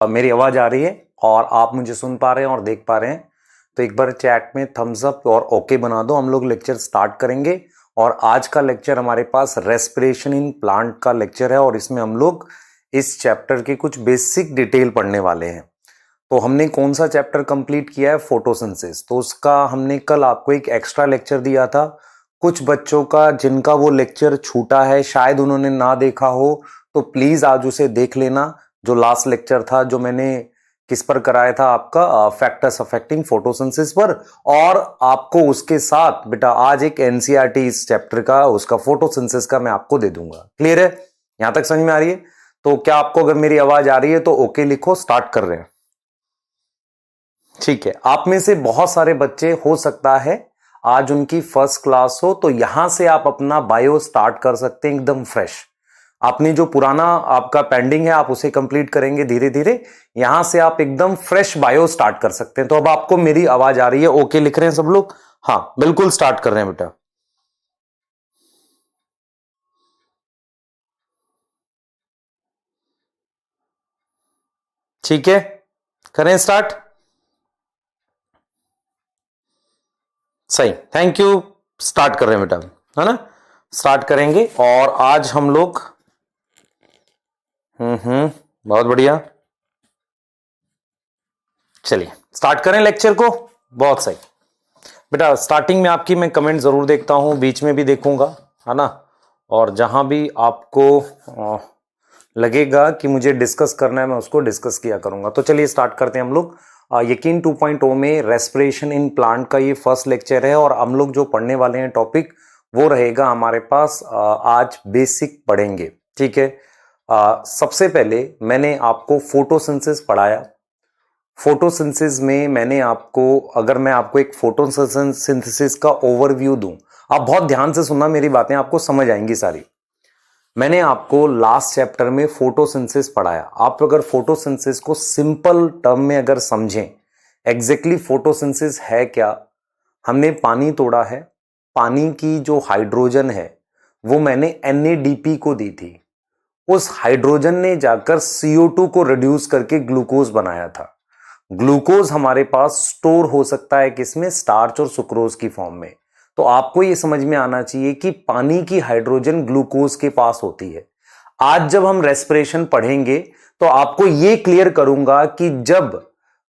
मेरी आवाज आ रही है और आप मुझे सुन पा रहे हैं और देख पा रहे हैं तो एक बार चैट में थम्स अप और ओके बना दो। हम लोग लेक्चर स्टार्ट करेंगे और आज का लेक्चर हमारे पास रेस्पिरेशन इन प्लांट का लेक्चर है और इसमें हम लोग इस चैप्टर के कुछ बेसिक डिटेल पढ़ने वाले हैं। तो हमने कौन सा चैप्टर कंप्लीट किया है? फोटोसिंथेसिस। तो उसका हमने कल आपको एक एक्स्ट्रा लेक्चर दिया था। कुछ बच्चों का जिनका वो लेक्चर छूटा है, शायद उन्होंने ना देखा हो, तो प्लीज आज उसे देख लेना। जो लास्ट लेक्चर था जो मैंने किस पर कराया था आपका फैक्टर्स अफेक्टिंग फोटोसिंथेसिस पर, और आपको उसके साथ बेटा आज एक एनसीईआरटी इस चैप्टर का उसका फोटोसिंथेसिस का मैं आपको दे दूंगा। क्लियर है? यहां तक समझ में आ रही है? तो क्या आपको अगर मेरी आवाज आ रही है तो ओके लिखो, स्टार्ट कर रहे हैं। ठीक है, आप में से बहुत सारे बच्चे हो सकता है आज उनकी फर्स्ट क्लास हो, तो यहां से आप अपना बायो स्टार्ट कर सकते हैं एकदम फ्रेश। आपने जो पुराना आपका पेंडिंग है आप उसे कंप्लीट करेंगे धीरे धीरे। यहां से आप एकदम फ्रेश बायो स्टार्ट कर सकते हैं। तो अब आपको मेरी आवाज आ रही है? ओके लिख रहे हैं सब लोग? हाँ बिल्कुल, स्टार्ट कर रहे हैं बेटा। ठीक है, करें स्टार्ट। सही, थैंक यू। स्टार्ट कर रहे हैं बेटा, है ना? स्टार्ट करेंगे और आज हम लोग बहुत बढ़िया। चलिए स्टार्ट करें लेक्चर को। बहुत सही बेटा, स्टार्टिंग में आपकी मैं कमेंट जरूर देखता हूं, बीच में भी देखूंगा, है ना? और जहां भी आपको लगेगा कि मुझे डिस्कस करना है मैं उसको डिस्कस किया करूंगा। तो चलिए स्टार्ट करते हैं हम लोग। यकीन 2.0 में रेस्पिरेशन इन प्लांट का ये फर्स्ट लेक्चर है और हम लोग जो पढ़ने वाले हैं टॉपिक वो रहेगा हमारे पास आज बेसिक पढ़ेंगे। ठीक है, सबसे पहले मैंने आपको फोटोसिंथेसिस पढ़ाया। फोटोसिंथेसिस में मैंने आपको, अगर मैं आपको एक फोटोसिंथेसिस का ओवरव्यू दूं, आप बहुत ध्यान से सुनना मेरी बातें, आपको समझ आएंगी सारी। मैंने आपको लास्ट चैप्टर में फोटोसिंथेसिस पढ़ाया। आप अगर फोटोसिंथेसिस को सिंपल टर्म में अगर समझें, एग्जैक्टली फोटोसिंथेसिस है क्या? हमने पानी तोड़ा है, पानी की जो हाइड्रोजन है वो मैंने NADP को दी थी। उस हाइड्रोजन ने जाकर CO2 को रिड्यूस करके ग्लूकोज बनाया था। ग्लूकोज हमारे पास स्टोर हो सकता है किसमें? स्टार्च और सुक्रोज की फॉर्म में। तो आपको यह समझ में आना चाहिए कि पानी की हाइड्रोजन ग्लूकोज के पास होती है। आज जब हम रेस्पिरेशन पढ़ेंगे तो आपको यह क्लियर करूंगा कि जब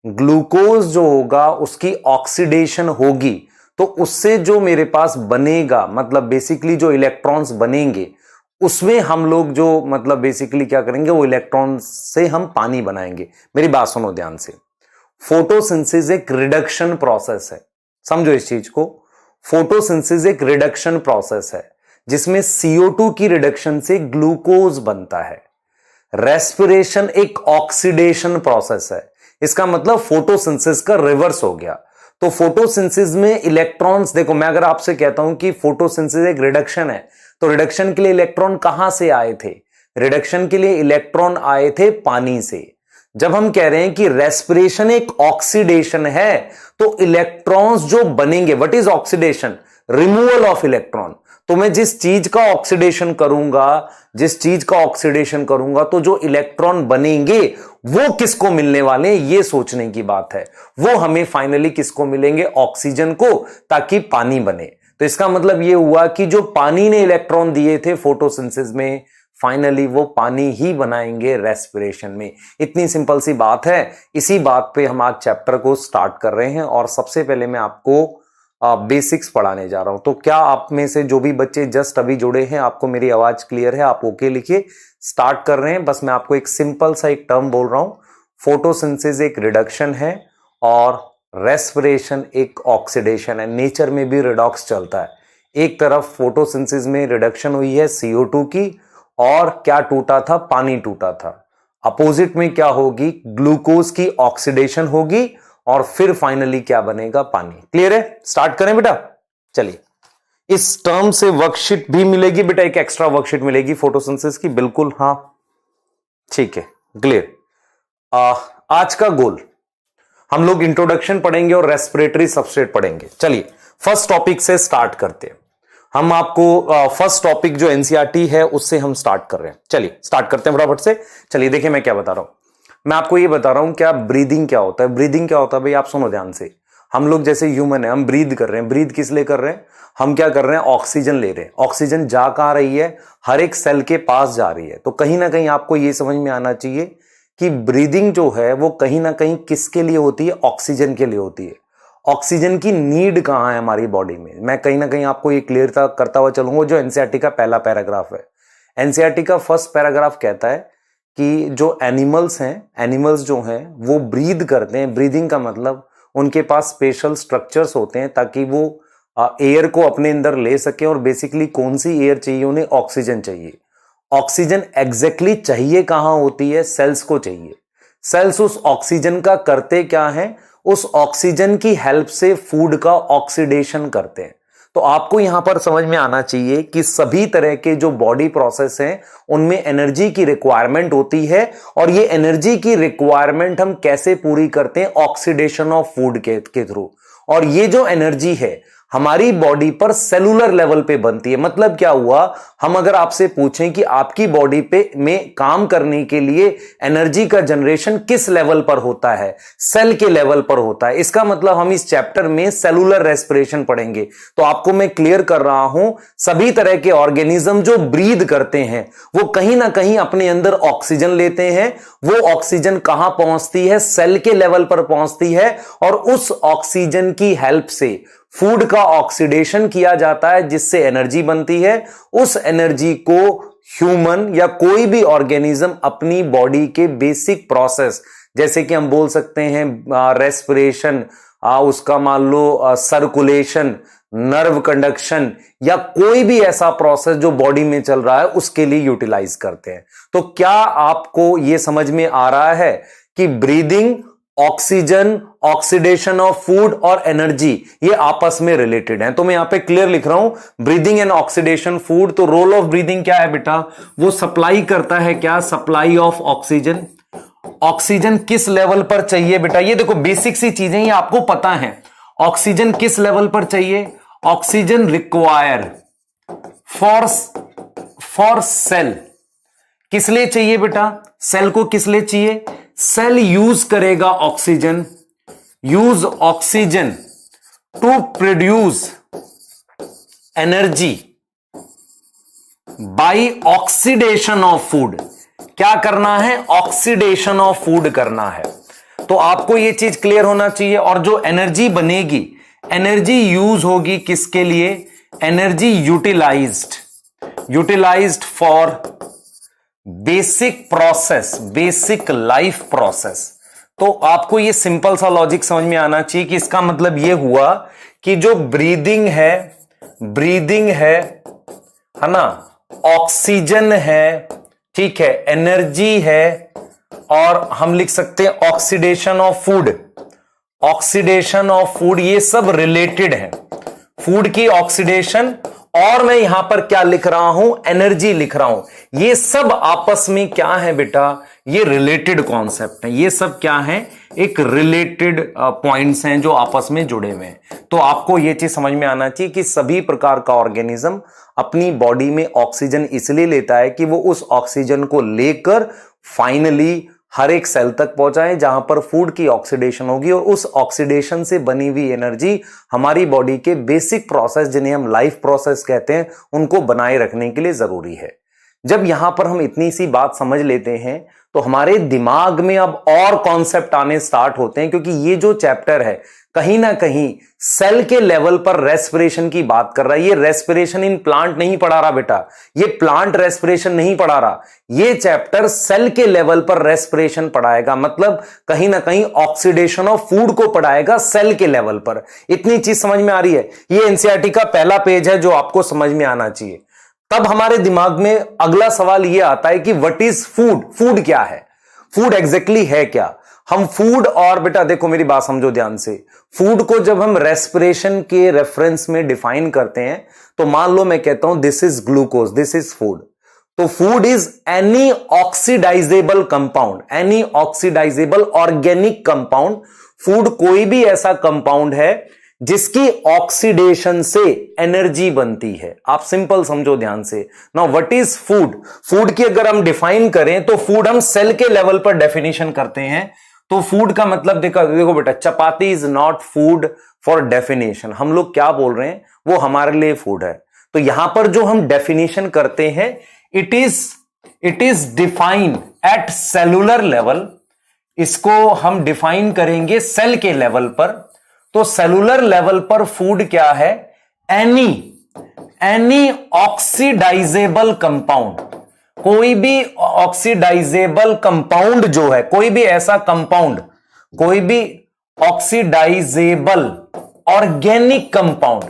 ग्लूकोज जो होगा उसकी ऑक्सीडेशन होगी तो उससे जो मेरे पास बनेगा, मतलब बेसिकली जो इलेक्ट्रॉन्स बनेंगे, उसमें हम लोग जो मतलब बेसिकली क्या करेंगे, वो इलेक्ट्रॉन से हम पानी बनाएंगे। मेरी बात सुनो ध्यान से। फोटोसिंथेसिस एक रिडक्शन प्रोसेस है, समझो इस चीज को। फोटोसिंथेसिस एक रिडक्शन प्रोसेस है जिसमें CO2 की रिडक्शन से ग्लूकोज बनता है। रेस्पिरेशन एक ऑक्सीडेशन प्रोसेस है। इसका मतलब फोटोसिंथेसिस का रिवर्स हो गया। तो फोटोसिंथेसिस में इलेक्ट्रॉन्स, देखो मैं अगर आपसे कहता हूं कि फोटोसिंथेसिस एक रिडक्शन है, तो रिडक्शन के लिए इलेक्ट्रॉन कहां से आए थे? रिडक्शन के लिए इलेक्ट्रॉन आए थे पानी से। जब हम कह रहे हैं कि रेस्पिरेशन एक ऑक्सीडेशन है, तो इलेक्ट्रॉन्स जो बनेंगे, what is oxidation? Removal of electron. तो मैं जिस चीज का ऑक्सीडेशन करूंगा तो जो इलेक्ट्रॉन बनेंगे वो किसको मिलने वाले हैं, ये सोचने की बात है। वो हमें फाइनली किसको मिलेंगे? ऑक्सीजन को, ताकि पानी बने। तो इसका मतलब ये हुआ कि जो पानी ने इलेक्ट्रॉन दिए थे फोटोसिंथेसिस में, फाइनली वो पानी ही बनाएंगे रेस्पिरेशन में। इतनी सिंपल सी बात है। इसी बात पे हम आज चैप्टर को स्टार्ट कर रहे हैं और सबसे पहले मैं आपको बेसिक्स पढ़ाने जा रहा हूं। तो क्या आप में से जो भी बच्चे जस्ट अभी जुड़े हैं, आपको मेरी आवाज क्लियर है? आप ओके लिखिए, स्टार्ट कर रहे हैं। बस मैं आपको एक सिंपल सा एक टर्म बोल रहा हूं। फोटोसिंथेसिस एक रिडक्शन है और रेस्पिरेशन एक ऑक्सीडेशन है। नेचर में भी रिडॉक्स चलता है। एक तरफ फोटोसिंथेसिस में रिडक्शन हुई है CO2 की, और क्या टूटा था? पानी टूटा था। अपोजिट में क्या होगी? ग्लूकोज की ऑक्सीडेशन होगी और फिर फाइनली क्या बनेगा? पानी। क्लियर है? स्टार्ट करें बेटा। चलिए, इस टर्म से वर्कशीट भी मिलेगी बेटा, एक एक्स्ट्रा वर्कशीट मिलेगी फोटोसिंथेसिस की। बिल्कुल, हाँ ठीक है, क्लियर। आज का गोल, हम लोग इंट्रोडक्शन पढ़ेंगे और रेस्पिरेटरी सबस्ट्रेट पढ़ेंगे। चलिए फर्स्ट टॉपिक से स्टार्ट करते हैं। हम आपको फर्स्ट टॉपिक जो एनसीईआरटी है उससे हम स्टार्ट कर रहे हैं। चलिए स्टार्ट करते हैं फटाफट से। चलिए देखिए मैं क्या बता रहा हूं। मैं आपको ये बता रहा हूं क्या ब्रीदिंग क्या होता है। ब्रीदिंग क्या होता है भाई, आप सुनो ध्यान से। हम लोग जैसे ह्यूमन है, हम ब्रीद कर रहे हैं। ब्रीद किस लिए कर रहे हैं? हम क्या कर रहे हैं? ऑक्सीजन ले रहे हैं। ऑक्सीजन जा कहां रही है? हर एक सेल के पास जा रही है। तो कहीं ना कहीं आपको ये समझ में आना चाहिए कि ब्रीदिंग जो है वो कहीं ना कहीं किसके लिए होती है? ऑक्सीजन के लिए होती है। ऑक्सीजन की नीड कहां है हमारी बॉडी में? मैं कहीं ना कहीं आपको ये क्लियर करता हुआ चलूंगा। जो एनसीईआरटी का पहला पैराग्राफ है, एनसीईआरटी का फर्स्ट पैराग्राफ कहता है कि जो एनिमल्स हैं, एनिमल्स जो हैं वो ब्रीद करते हैं। ब्रीदिंग का मतलब उनके पास स्पेशल स्ट्रक्चर्स होते हैं ताकि वो एयर को अपने अंदर ले सके। और बेसिकली कौन सी एयर चाहिए उन्हें? ऑक्सीजन चाहिए। ऑक्सीजन एग्जैक्टली चाहिए कहां होती है? सेल्स को चाहिए। सेल्स उस ऑक्सीजन का करते क्या है? उस ऑक्सीजन की हेल्प से फूड का ऑक्सीडेशन करते हैं। तो आपको यहां पर समझ में आना चाहिए कि सभी तरह के जो बॉडी प्रोसेस हैं उनमें एनर्जी की रिक्वायरमेंट होती है। और ये एनर्जी की रिक्वायरमेंट हम कैसे पूरी करते हैं? ऑक्सीडेशन ऑफ फूड के थ्रू। और ये जो एनर्जी है हमारी बॉडी पर सेलुलर लेवल पे बनती है। मतलब क्या हुआ? हम अगर आपसे पूछें कि आपकी बॉडी पे में काम करने के लिए एनर्जी का जनरेशन किस लेवल पर होता है? सेल के लेवल पर होता है। इसका मतलब हम इस चैप्टर में सेलुलर रेस्पिरेशन पढ़ेंगे। तो आपको मैं क्लियर कर रहा हूं, सभी तरह के ऑर्गेनिज्म जो ब्रीद करते हैं वो कहीं ना कहीं अपने अंदर ऑक्सीजन लेते हैं। वो ऑक्सीजन कहां पहुंचती है? सेल के लेवल पर पहुंचती है। और उस ऑक्सीजन की हेल्प से फूड का ऑक्सीडेशन किया जाता है जिससे एनर्जी बनती है। उस एनर्जी को ह्यूमन या कोई भी ऑर्गेनिज्म अपनी बॉडी के बेसिक प्रोसेस, जैसे कि हम बोल सकते हैं रेस्पिरेशन, उसका मान लो सर्कुलेशन, नर्व कंडक्शन, या कोई भी ऐसा प्रोसेस जो बॉडी में चल रहा है उसके लिए यूटिलाइज करते हैं। तो क्या आपको यह समझ में आ रहा है कि breathing, oxygen, oxidation of food और एनर्जी ये आपस में रिलेटेड हैं? तो मैं यहां पे क्लियर लिख रहा हूं, ब्रीदिंग एंड ऑक्सीडेशन फूड। तो रोल ऑफ ब्रीदिंग क्या है बेटा? वो सप्लाई करता है क्या? Supply of oxygen. ऑक्सीजन किस लेवल पर चाहिए बेटा? ये देखो बेसिक सी चीजें ये आपको पता है। ऑक्सीजन किस लेवल पर चाहिए? Oxygen require for cell. किस लिए चाहिए बेटा? सेल को किस लिए चाहिए? सेल यूज करेगा oxygen, use oxygen to produce energy by oxidation of food. क्या करना है? ऑक्सीडेशन ऑफ फूड करना है। तो आपको यह चीज क्लियर होना चाहिए। और जो एनर्जी बनेगी, एनर्जी यूज होगी किसके लिए? Energy utilised for basic process, basic life process. तो आपको ये सिंपल सा लॉजिक समझ में आना चाहिए कि इसका मतलब ये हुआ कि जो ब्रीदिंग है ना, ऑक्सीजन है, ठीक है, एनर्जी है, और हम लिख सकते हैं ऑक्सीडेशन ऑफ फूड, ये सब रिलेटेड है। फूड की ऑक्सीडेशन, और मैं यहां पर क्या लिख रहा हूं? एनर्जी लिख रहा हूं। ये सब आपस में क्या है बेटा? ये रिलेटेड कॉन्सेप्ट है। ये सब क्या है? एक रिलेटेड पॉइंट्स हैं जो आपस में जुड़े हुए हैं। तो आपको यह चीज समझ में आना चाहिए कि सभी प्रकार का ऑर्गेनिज्म अपनी बॉडी में ऑक्सीजन इसलिए लेता है कि वो उस ऑक्सीजन को लेकर फाइनली हर एक सेल तक पहुंचाए जहां पर फूड की ऑक्सीडेशन होगी। और उस ऑक्सीडेशन से बनी हुई एनर्जी हमारी बॉडी के बेसिक प्रोसेस, जिन्हें हम लाइफ प्रोसेस कहते हैं, उनको बनाए रखने के लिए जरूरी है। जब यहां पर हम इतनी सी बात समझ लेते हैं तो हमारे दिमाग में अब और कॉन्सेप्ट आने स्टार्ट होते हैं, क्योंकि ये जो चैप्टर है कहीं ना कहीं सेल के लेवल पर रेस्पिरेशन की बात कर रहा है। ये रेस्पिरेशन इन प्लांट नहीं पढ़ा रहा बेटा, ये प्लांट रेस्पिरेशन नहीं पढ़ा रहा। ये चैप्टर सेल के लेवल पर रेस्पिरेशन पढ़ाएगा, मतलब कहीं ना कहीं ऑक्सीडेशन ऑफ फूड को पढ़ाएगा सेल के लेवल पर। इतनी चीज समझ में आ रही है? ये एनसीईआरटी का पहला पेज है जो आपको समझ में आना चाहिए। तब हमारे दिमाग में अगला सवाल यह आता है कि व्हाट इज फूड? फूड क्या है? फूड एग्जैक्टली है क्या? हम फूड, और बेटा देखो मेरी बात समझो ध्यान से, फूड को जब हम रेस्पिरेशन के रेफरेंस में डिफाइन करते हैं तो मान लो मैं कहता हूं this is glucose, this is food. तो food is any oxidisable compound, any oxidisable organic compound. Food कोई भी ऐसा कंपाउंड है जिसकी ऑक्सीडेशन से एनर्जी बनती है। आप सिंपल समझो ध्यान से। Now what is food? Food की अगर हम डिफाइन करें तो फूड हम सेल के लेवल पर डेफिनेशन करते हैं। तो फूड का मतलब देखो बेटा, chapati is not food for definition. हम लोग क्या बोल रहे हैं, वो हमारे लिए फूड है। तो यहां पर जो हम डेफिनेशन करते हैं, it is defined at cellular level. इसको हम डिफाइन करेंगे सेल के लेवल पर। तो सेलुलर लेवल पर फूड क्या है? एनी ऑक्सीडाइजेबल कंपाउंड, कोई भी ऑक्सीडाइजेबल कंपाउंड जो है, कोई भी ऐसा कंपाउंड, कोई भी ऑक्सीडाइजेबल ऑर्गेनिक कंपाउंड,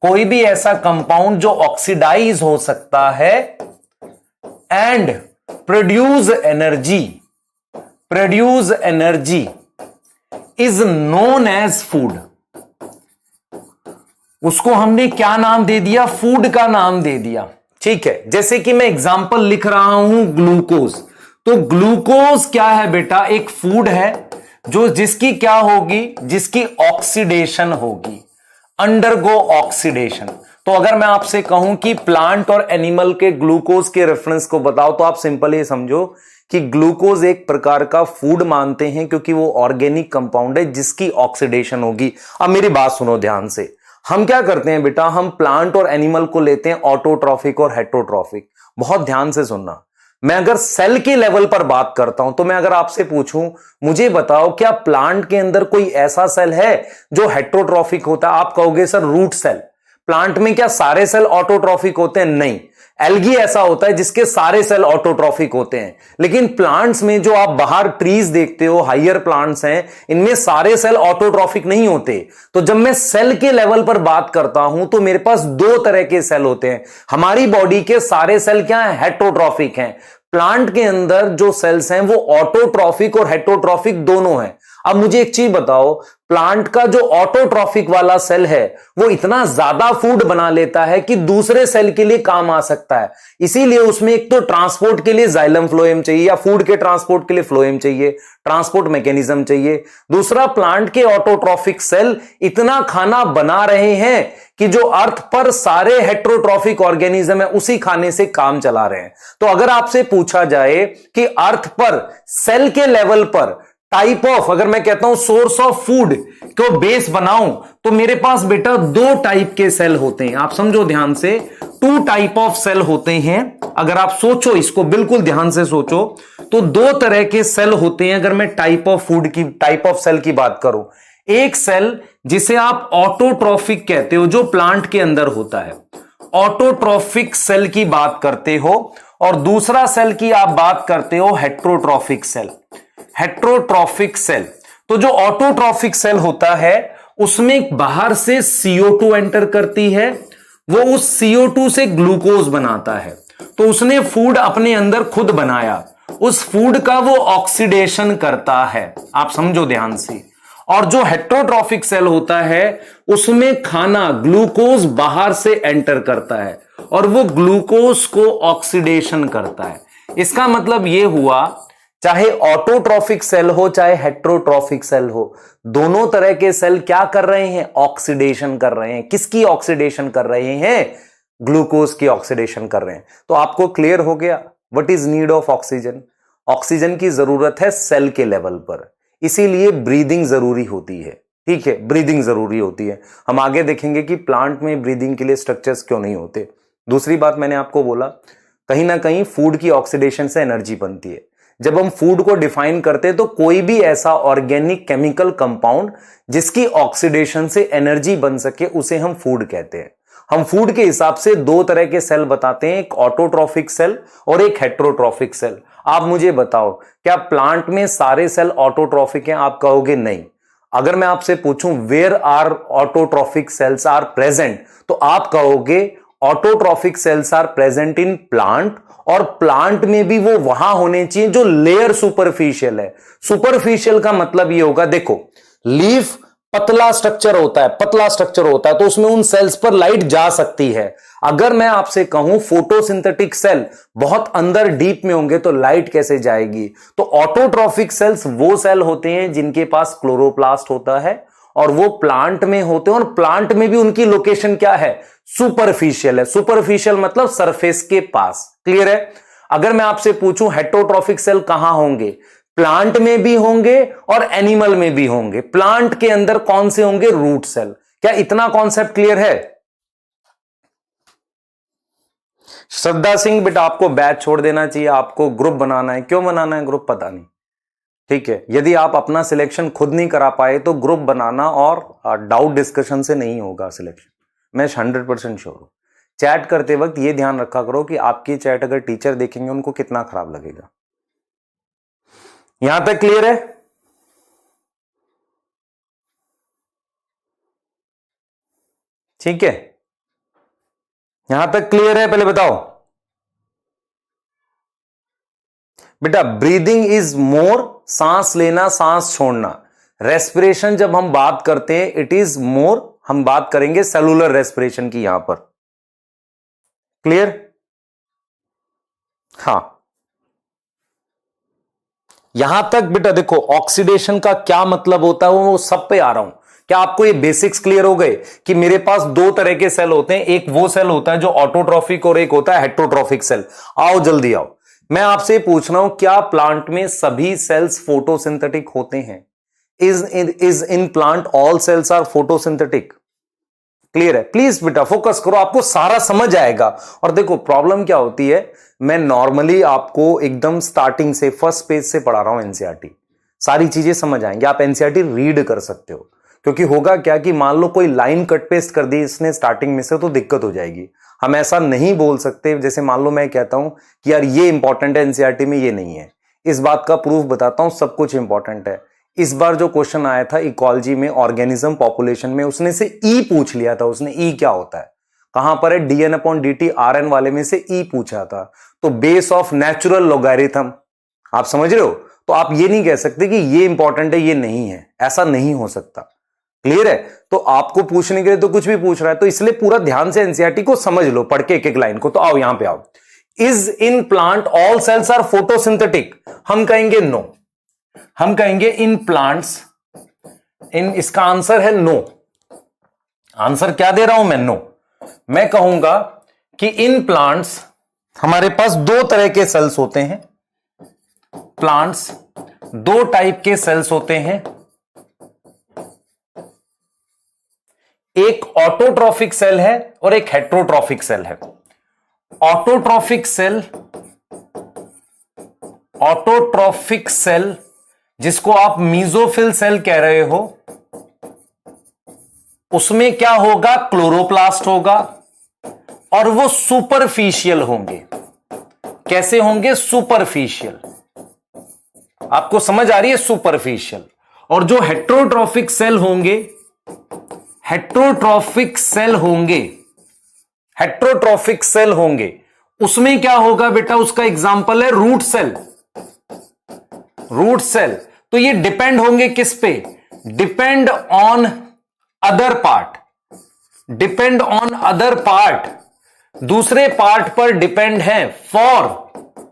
कोई भी ऐसा कंपाउंड जो ऑक्सीडाइज हो सकता है and produce energy is known as food. उसको हमने क्या नाम दे दिया? फूड का नाम दे दिया। ठीक है, जैसे कि मैं एग्जांपल लिख रहा हूं ग्लूकोज। तो ग्लूकोज क्या है बेटा? एक फूड है जो जिसकी क्या होगी? जिसकी ऑक्सीडेशन होगी, अंडरगो ऑक्सीडेशन। तो अगर मैं आपसे कहूं कि प्लांट और एनिमल के ग्लूकोज के रेफरेंस को बताओ, तो आप सिंपल ये समझो कि ग्लूकोज एक प्रकार का फूड मानते हैं, क्योंकि वो ऑर्गेनिक कंपाउंड है जिसकी ऑक्सीडेशन होगी। अब मेरी बात सुनो ध्यान से। हम क्या करते हैं बेटा? हम प्लांट और एनिमल को लेते हैं ऑटोट्रॉफिक और हेटरोट्रॉफिक। बहुत ध्यान से सुनना। मैं अगर सेल के लेवल पर बात करता हूं, तो मैं अगर आपसे पूछूं, मुझे बताओ क्या प्लांट के अंदर कोई ऐसा सेल है जो हेटरोट्रॉफिक होता है? आप कहोगे सर रूट सेल। प्लांट में क्या सारे सेल ऑटोट्रॉफिक होते हैं? नहीं। एल्गी ऐसा होता है जिसके सारे सेल ऑटोट्रॉफिक होते हैं। लेकिन प्लांट्स में जो आप बाहर ट्रीज देखते हो, हायर प्लांट्स हैं, इनमें सारे सेल ऑटोट्रॉफिक नहीं होते। तो जब मैं सेल के लेवल पर बात करता हूं, तो मेरे पास दो तरह के सेल होते हैं। हमारी बॉडी के सारे सेल क्या है? हेटरोट्रॉफिक हैं। प्लांट के अंदर जो सेल्स हैं वो ऑटोट्रॉफिक और हेटरोट्रॉफिक दोनों हैं। अब मुझे एक चीज बताओ, प्लांट का जो ऑटोट्रॉफिक वाला सेल है वो इतना ज्यादा फूड बना लेता है कि दूसरे सेल के लिए काम आ सकता है। इसीलिए उसमें एक तो ट्रांसपोर्ट के लिए जाइलम फ्लोएम चाहिए, या फूड के ट्रांसपोर्ट के लिए फ्लोएम चाहिए, ट्रांसपोर्ट मैकेनिज्म चाहिए। दूसरा, प्लांट के ऑटोट्रॉफिक सेल इतना खाना बना रहे हैं कि जो अर्थ पर सारे हेटरोट्रॉफिक ऑर्गेनिज्म है उसी खाने से काम चला रहे हैं। तो अगर आपसे पूछा जाए कि अर्थ पर सेल के लेवल पर टाइप ऑफ, अगर मैं कहता हूं सोर्स ऑफ फूड को बेस बनाऊं, तो मेरे पास बेटा दो टाइप के सेल होते हैं। आप समझो ध्यान से, टू टाइप ऑफ सेल होते हैं। अगर आप सोचो, इसको बिल्कुल ध्यान से सोचो, तो दो तरह के सेल होते हैं। अगर मैं टाइप ऑफ फूड की, टाइप ऑफ सेल की बात करूं, एक सेल जिसे आप ऑटोट्रॉफिक कहते हो, जो प्लांट के अंदर होता है, ऑटोट्रॉफिक सेल की बात करते हो, और दूसरा सेल की आप बात करते हो हेट्रोट्रॉफिक सेल। हेट्रोट्रॉफिक सेल, तो जो ऑटोट्रॉफिक सेल होता है उसमें बाहर से CO2 एंटर करती है, वो उस CO2 से ग्लूकोज बनाता है। तो उसने फूड अपने अंदर खुद बनाया, उस फूड का वो ऑक्सीडेशन करता है। आप समझो ध्यान से। और जो हेट्रोट्रॉफिक सेल होता है उसमें खाना, ग्लूकोज बाहर से एंटर करता है और वो ग्लूकोज को ऑक्सीडेशन करता है। इसका मतलब यह हुआ, चाहे ऑटोट्रॉफिक सेल हो चाहे हेट्रोट्रॉफिक सेल हो, दोनों तरह के सेल क्या कर रहे हैं? ऑक्सीडेशन कर रहे हैं। किसकी ऑक्सीडेशन कर रहे हैं? ग्लूकोज की ऑक्सीडेशन कर रहे हैं। तो आपको क्लियर हो गया what is need of oxygen. Oxygen की जरूरत है सेल के लेवल पर, इसीलिए ब्रीदिंग जरूरी होती है। ठीक है, ब्रीदिंग जरूरी होती है। हम आगे देखेंगे कि प्लांट में ब्रीदिंग के लिए स्ट्रक्चर्स क्यों नहीं होते। दूसरी बात मैंने आपको बोला, कहीं ना कहीं फूड की ऑक्सीडेशन से एनर्जी बनती है। जब हम फूड को डिफाइन करते हैं तो कोई भी ऐसा ऑर्गेनिक केमिकल कंपाउंड जिसकी ऑक्सीडेशन से एनर्जी बन सके उसे हम फूड कहते हैं। हम फूड के हिसाब से दो तरह के सेल बताते हैं, एक ऑटोट्रॉफिक सेल और एक हेट्रोट्रॉफिक सेल। आप मुझे बताओ, क्या प्लांट में सारे सेल ऑटोट्रॉफिक हैं? आप कहोगे नहीं। अगर मैं आपसे पूछूं where are autotrophic cells are present, तो आप कहोगे autotrophic cells are present in plant, और प्लांट में भी वो वहां होने चाहिए जो लेयर सुपरफिशियल है। सुपरफिशियल का मतलब ये होगा, देखो लीफ पतला स्ट्रक्चर होता है, पतला स्ट्रक्चर होता है, तो उसमें उन सेल्स पर लाइट जा सकती है। अगर मैं आपसे कहूं फोटोसिंथेटिक सेल बहुत अंदर डीप में होंगे तो लाइट कैसे जाएगी? तो ऑटोट्रॉफिक सेल्स वो सेल होते हैं जिनके पास क्लोरोप्लास्ट होता है, और वो प्लांट में होते हैं, और प्लांट में भी उनकी लोकेशन क्या है, सुपरफिशियल है। सुपरफिशियल मतलब सरफेस के पास। क्लियर है? अगर मैं आपसे पूछूं हेटेरोट्रॉफिक सेल कहां होंगे, प्लांट में भी होंगे और एनिमल में भी होंगे। प्लांट के अंदर कौन से होंगे, रूट सेल। क्या इतना कॉन्सेप्ट क्लियर है? श्रद्धा सिंह, बेटा आपको बैच छोड़ देना चाहिए, आपको ग्रुप बनाना है। क्यों बनाना है ग्रुप, पता नहीं। ठीक है, यदि आप अपना सिलेक्शन खुद नहीं करा पाए तो ग्रुप बनाना और डाउट डिस्कशन से नहीं होगा सिलेक्शन, मैं 100% श्योर हूं। चैट करते वक्त ये ध्यान रखा करो कि आपकी चैट अगर टीचर देखेंगे उनको कितना खराब लगेगा। यहां तक क्लियर है? ठीक है, यहां तक क्लियर है? पहले बताओ बेटा। ब्रीदिंग इज मोर, सांस लेना सांस छोड़ना। रेस्पिरेशन जब हम बात करते हैं इट इज मोर, हम बात करेंगे सेलुलर रेस्पिरेशन की यहां पर। क्लियर? हां, यहां तक बेटा देखो ऑक्सीडेशन का क्या मतलब होता है वो सब पे आ रहा हूं। क्या आपको ये बेसिक्स क्लियर हो गए कि मेरे पास दो तरह के सेल होते हैं, एक वो सेल होता है जो ऑटोट्रॉफिक और एक होता है हेटेरोट्रॉफिक सेल। आओ जल्दी आओ, मैं आपसे पूछ रहा हूं क्या प्लांट में सभी सेल्स फोटोसिंथेटिक होते हैं? Is in plant all cells are photosynthetic? Clear है? प्लीज बेटा फोकस करो, आपको सारा समझ आएगा। और देखो प्रॉब्लम क्या होती है, मैं नॉर्मली आपको एकदम स्टार्टिंग से फर्स्ट पेज से पढ़ा रहा हूं एनसीईआरटी, सारी चीजें समझ आएंगी। आप एनसीईआरटी रीड कर सकते हो, क्योंकि होगा क्या कि मान लो कोई लाइन कट पेस्ट कर दी इसने स्टार्टिंग में से तो दिक्कत हो जाएगी। हम ऐसा नहीं बोल सकते, जैसे मान लो मैं कहता हूं कि यार ये इंपॉर्टेंट है एनसीईआरटी में, ये नहीं है। इस बात का प्रूफ बताता हूं, सब कुछ इंपॉर्टेंट है। इस बार जो क्वेश्चन आया था इकोलॉजी में ऑर्गेनिज्म पॉपुलेशन में, उसने से ई पूछ लिया था। उसने ई क्या होता है, कहां पर है, dn/dt rn वाले में से ई पूछा था। तो बेस ऑफ नेचुरल लॉगरिथम, आप समझ रहे हो? तो आप ये नहीं कह सकते कि ये इंपॉर्टेंट है ये नहीं है, ऐसा नहीं हो सकता। क्लियर है? तो आपको पूछने के लिए तो कुछ भी पूछ रहा है, तो इसलिए पूरा ध्यान से एनसीईआरटी को समझ लो पढ़ के एक एक लाइन को। तो आओ यहां पे आओ। Is in plant all cells are photosynthetic? हम कहेंगे नो, हम कहेंगे इन प्लांट्स, इन, इसका आंसर है नो। आंसर क्या दे रहा हूं मैं, नो। मैं कहूंगा कि इन प्लांट्स हमारे पास दो तरह के सेल्स होते हैं। प्लांट्स दो टाइप के सेल्स होते हैं, एक ऑटोट्रॉफिक सेल है और एक हेटेरोट्रॉफिक सेल है। ऑटोट्रॉफिक सेल, ऑटोट्रॉफिक सेल जिसको आप मीजोफिल सेल कह रहे हो, उसमें क्या होगा, क्लोरोप्लास्ट होगा और वो सुपरफिशियल होंगे। कैसे होंगे, सुपरफिशियल। आपको समझ आ रही है, सुपरफिशियल। और जो हेटेरोट्रॉफिक सेल होंगे, हेटेरोट्रॉफिक सेल होंगे, हेटेरोट्रॉफिक सेल होंगे, उसमें क्या होगा बेटा, उसका एग्जांपल है रूट सेल। रूट सेल, तो ये डिपेंड होंगे किस पे, depend on other part, depend on other part, दूसरे पार्ट पर डिपेंड है फॉर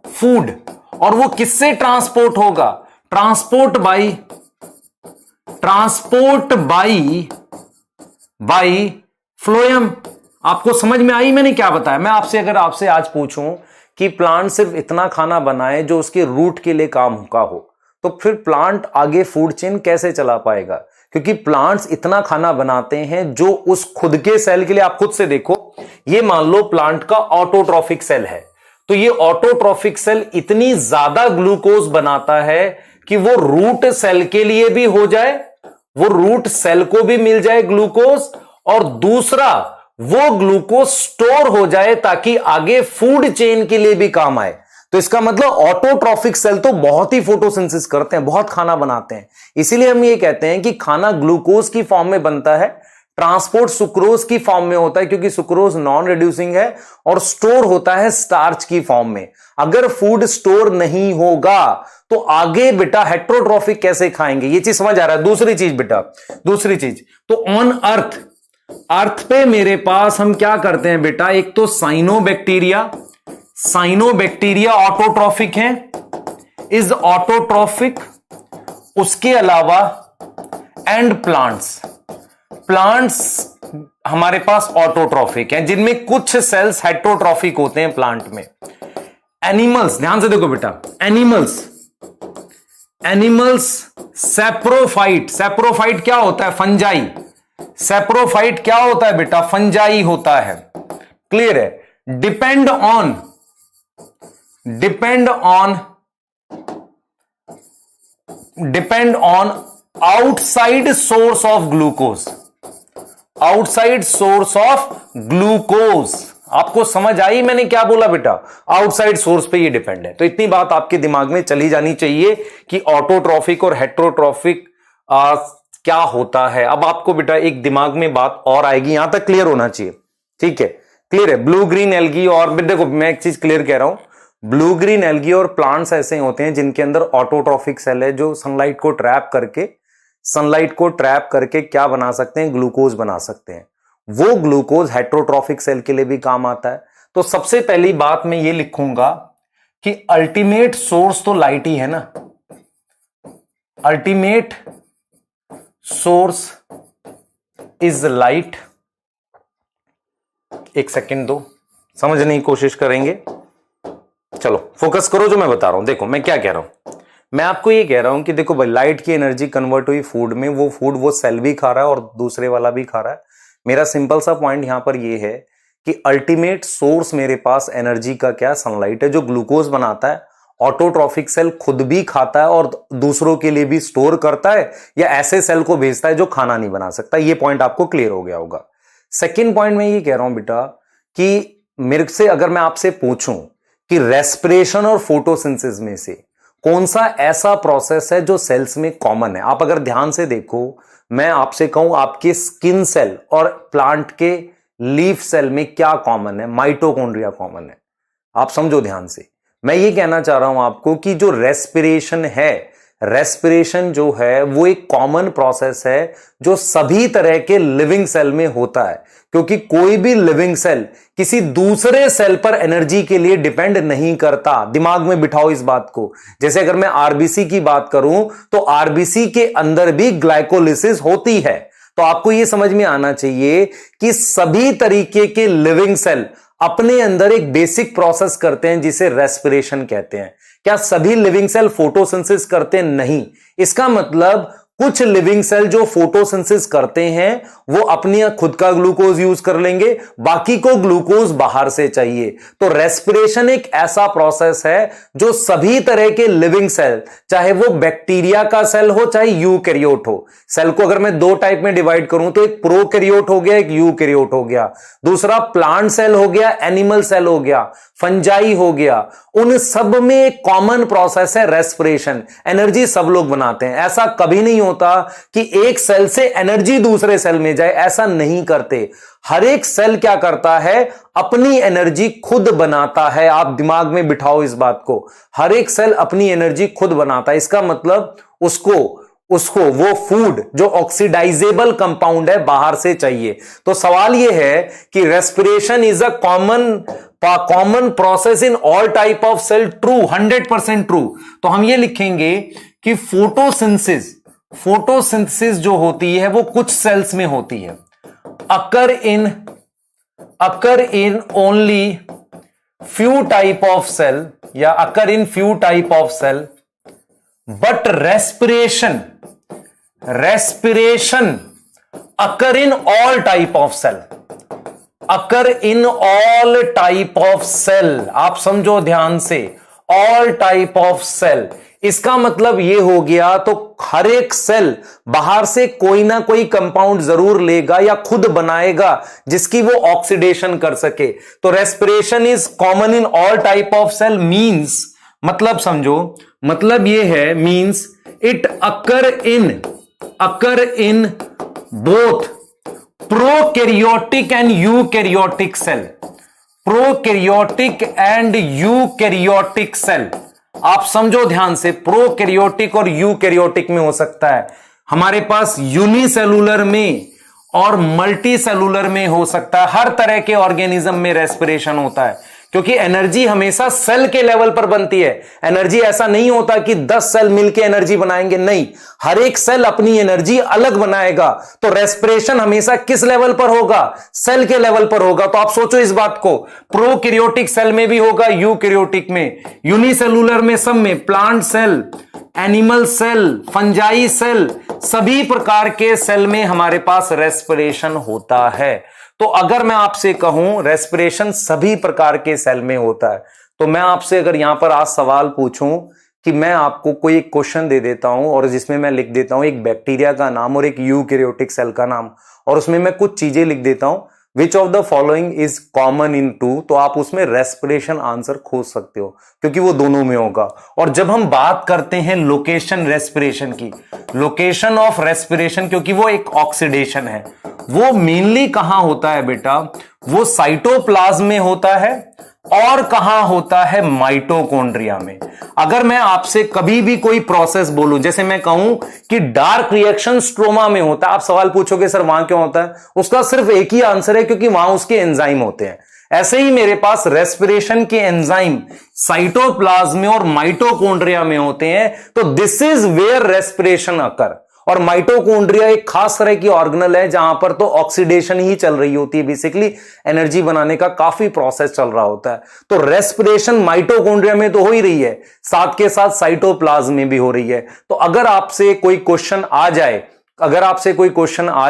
फूड। और वो किससे ट्रांसपोर्ट होगा, transport by, transport by phloem. आपको समझ में आई मैंने क्या बताया? मैं आपसे, अगर आपसे आज पूछूं कि प्लांट सिर्फ इतना खाना बनाए जो उसके रूट के लिए काम का हो, तो फिर प्लांट आगे फूड चेन कैसे चला पाएगा? क्योंकि प्लांट्स इतना खाना बनाते हैं जो उस खुद के सेल के लिए, आप खुद से देखो, ये मान लो प्लांट का ऑटोट्रॉफिक सेल है, तो ये ऑटोट्रॉफिक सेल इतनी ज्यादा ग्लूकोज बनाता है कि वो रूट सेल के लिए भी हो जाए, वो रूट सेल को भी मिल जाए ग्लूकोज, और दूसरा वो ग्लूकोज स्टोर हो जाए ताकि आगे फूड चेन के लिए भी काम आए। तो इसका मतलब ऑटोट्रॉफिक सेल तो बहुत ही फोटोसिंथेसिस करते हैं, बहुत खाना बनाते हैं। इसीलिए हम ये कहते हैं कि खाना ग्लूकोज की फॉर्म में बनता है, ट्रांसपोर्ट सुक्रोज की फॉर्म में होता है क्योंकि सुक्रोज नॉन रिड्यूसिंग है, और स्टोर होता है स्टार्च की फॉर्म में। अगर फूड स्टोर नहीं होगा तो आगे बेटा हेटेरोट्रॉफिक कैसे खाएंगे, ये चीज समझ आ रहा है? दूसरी चीज बेटा, दूसरी चीज, तो ऑन अर्थ, अर्थ पे मेरे पास हम क्या करते हैं बेटा, एक तो साइनोबैक्टीरिया, साइनोबैक्टीरिया ऑटोट्रॉफिक है, इज ऑटोट्रॉफिक, उसके अलावा एंड प्लांट्स, प्लांट्स हमारे पास ऑटोट्रॉफिक हैं, जिनमें कुछ सेल्स हेटरोट्रॉफिक होते हैं प्लांट में। एनिमल्स, ध्यान से देखो बेटा, एनिमल्स सेप्रोफाइट, सेप्रोफाइट क्या होता है? फंजाई। सेप्रोफाइट क्या होता है बेटा? फंजाई होता है। क्लियर है? Depend on outside source of glucose, outside source of glucose. आपको समझ आई मैंने क्या बोला बेटा? आउटसाइड सोर्स पे ये डिपेंड है। तो इतनी बात आपके दिमाग में चली जानी चाहिए कि ऑटोट्रॉफिक और हेटरोट्रॉफिक क्या होता है। अब आपको बेटा एक दिमाग में बात और आएगी, यहां तक क्लियर होना चाहिए, ठीक है? क्लियर है? ब्लू ग्रीन एल्गी, और देखो मैं एक चीज क्लियर कह रहा हूं, ब्लू ग्रीन एल्गी और प्लांट्स ऐसे होते हैं जिनके अंदर ऑटोट्रॉफिक सेल है, जो सनलाइट को ट्रैप करके क्या बना सकते हैं? ग्लूकोज बना सकते हैं। वो ग्लूकोज हेटरोट्रॉफिक सेल के लिए भी काम आता है। तो सबसे पहली बात मैं ये लिखूंगा कि अल्टीमेट सोर्स तो लाइट ही है ना, अल्टीमेट सोर्स इज लाइट। एक सेकंड दो, समझने की कोशिश करेंगे। चलो फोकस करो जो मैं बता रहा हूं। देखो मैं क्या कह रहा हूं, मैं आपको ये कह रहा हूं कि देखो भाई, लाइट की एनर्जी कन्वर्ट हुई फूड में, वो फूड वो सेल भी खा रहा है और दूसरे वाला भी खा रहा है। मेरा सिंपल सा पॉइंट यहां पर ये है कि अल्टीमेट सोर्स मेरे पास एनर्जी का क्या? सनलाइट है, जो ग्लूकोज बनाता है। ऑटोट्रॉफिक सेल खुद भी खाता है और दूसरों के लिए भी स्टोर करता है, या ऐसे सेल को भेजता है जो खाना नहीं बना सकता। ये पॉइंट आपको क्लियर हो गया होगा। सेकेंड पॉइंट मैं ये कह रहा हूं बेटा कि मेरे से अगर मैं आपसे पूछूं कि रेस्पिरेशन और फोटोसिंथेसिस में से कौन सा ऐसा प्रोसेस है जो सेल्स में कॉमन है, आप अगर ध्यान से देखो, मैं आपसे कहूं आपके स्किन सेल और प्लांट के लीफ सेल में क्या कॉमन है? माइटोकॉन्ड्रिया कॉमन है। आप समझो ध्यान से, मैं ये कहना चाह रहा हूं आपको कि जो रेस्पिरेशन है, रेस्पिरेशन जो है वो एक कॉमन प्रोसेस है जो सभी तरह के लिविंग सेल में होता है, क्योंकि कोई भी लिविंग सेल किसी दूसरे सेल पर एनर्जी के लिए डिपेंड नहीं करता। दिमाग में बिठाओ इस बात को। जैसे अगर मैं आरबीसी की बात करूं तो आरबीसी के अंदर भी ग्लाइकोलिसिस होती है। तो आपको यह समझ में आना चाहिए कि सभी तरीके के लिविंग सेल अपने अंदर एक बेसिक प्रोसेस करते हैं जिसे रेस्पिरेशन कहते हैं। क्या सभी लिविंग सेल फोटोसिंथेसिस करते हैं? नहीं। इसका मतलब कुछ लिविंग सेल जो फोटोसिंथेसिस करते हैं वो अपनी खुद का ग्लूकोज यूज कर लेंगे, बाकी को ग्लूकोज बाहर से चाहिए। तो रेस्पिरेशन एक ऐसा प्रोसेस है जो सभी तरह के लिविंग सेल, चाहे वो बैक्टीरिया का सेल हो चाहे यूकैरियोट हो, सेल को अगर मैं दो टाइप में डिवाइड करूं तो एक प्रोकैरियोट हो गया, एक यूकैरियोट हो गया, दूसरा प्लांट सेल हो गया, एनिमल सेल हो गया, फंजाई हो गया। उन सब में एक कॉमन प्रोसेस है रेस्पिरेशन। एनर्जी सब लोग बनाते हैं। ऐसा कभी नहीं होता कि एक सेल से एनर्जी दूसरे सेल में जाए, ऐसा नहीं करते। हर एक सेल क्या करता है? अपनी एनर्जी खुद बनाता है। आप दिमाग में बिठाओ इस बात को, हर एक सेल अपनी एनर्जी खुद बनाता है। इसका मतलब उसको वो फूड जो ऑक्सीडाइजेबल कंपाउंड है बाहर से चाहिए। तो सवाल यह है कि respiration is a common process in all type of cell. True, 100% true. तो हम ये लिखेंगे कि फोटोसिंथेसिस जो होती है वो कुछ सेल्स में होती है, occur in only few type of cell, या occur in few type of cell, but respiration occur in all type of cell, occur in all type of cell. आप समझो ध्यान से, ऑल टाइप ऑफ सेल। इसका मतलब यह हो गया, तो हर एक सेल बाहर से कोई ना कोई कंपाउंड जरूर लेगा या खुद बनाएगा जिसकी वो ऑक्सीडेशन कर सके। तो respiration is common in all type of cell means, मतलब समझो, मतलब यह है, means it occur in both prokaryotic and eukaryotic cell, prokaryotic and eukaryotic cell. आप समझो ध्यान से, प्रोकैरियोटिक और यूकैरियोटिक में हो सकता है। हमारे पास यूनिसेलुलर में और मल्टी सेलुलर में हो सकता है। हर तरह के ऑर्गेनिज्म में रेस्पिरेशन होता है, क्योंकि एनर्जी हमेशा सेल के लेवल पर बनती है। एनर्जी ऐसा नहीं होता कि 10 सेल मिलकर एनर्जी बनाएंगे, नहीं, हर एक सेल अपनी एनर्जी अलग बनाएगा। तो रेस्पिरेशन हमेशा किस लेवल पर होगा? सेल के लेवल पर होगा। तो आप सोचो इस बात को, प्रोकैरियोटिक सेल में भी होगा, यूकैरियोटिक में, यूनिसेलुलर में, सब में, plant cell, animal cell, fungi cell, सभी प्रकार के सेल में हमारे पास रेस्पिरेशन होता है। तो अगर मैं आपसे कहूं रेस्पिरेशन सभी प्रकार के सेल में होता है, तो मैं आपसे अगर यहां पर आज सवाल पूछूं कि मैं आपको कोई एक क्वेश्चन दे देता हूं और जिसमें मैं लिख देता हूं एक बैक्टीरिया का नाम और एक यूकैरियोटिक सेल का नाम, और उसमें मैं कुछ चीजें लिख देता हूं, which of the following is common in two, तो आप उसमें रेस्पिरेशन आंसर खोज सकते हो, क्योंकि वो दोनों में होगा। और जब हम बात करते हैं लोकेशन रेस्पिरेशन की, लोकेशन ऑफ रेस्पिरेशन, क्योंकि वो एक ऑक्सीडेशन है, वो मेनली कहां होता है बेटा? वो साइटोप्लाज्म में होता है और कहां होता है? माइटोकॉन्ड्रिया में। अगर मैं आपसे कभी भी कोई प्रोसेस बोलूं, जैसे मैं कहूं कि डार्क रिएक्शन स्ट्रोमा में होता है, आप सवाल पूछोगे सर वहां क्यों होता है? उसका सिर्फ एक ही आंसर है, क्योंकि वहां उसके एंजाइम होते हैं। ऐसे ही मेरे पास रेस्पिरेशन के एंजाइम साइटोप्लाज्म में और माइटोकॉन्ड्रिया में होते हैं। तो दिस इज वेयर रेस्पिरेशन अकर। और माइटोकॉन्ड्रिया एक खास तरह की ऑर्गेनल है जहां पर तो ऑक्सीडेशन ही चल रही होती है, बेसिकली एनर्जी बनाने का काफी प्रोसेस चल रहा होता है। तो रेस्पिरेशन माइटोकॉन्ड्रिया में तो हो ही रही है, साथ के साथ साइटोप्लाज्म में भी हो रही है। तो अगर आपसे कोई क्वेश्चन आ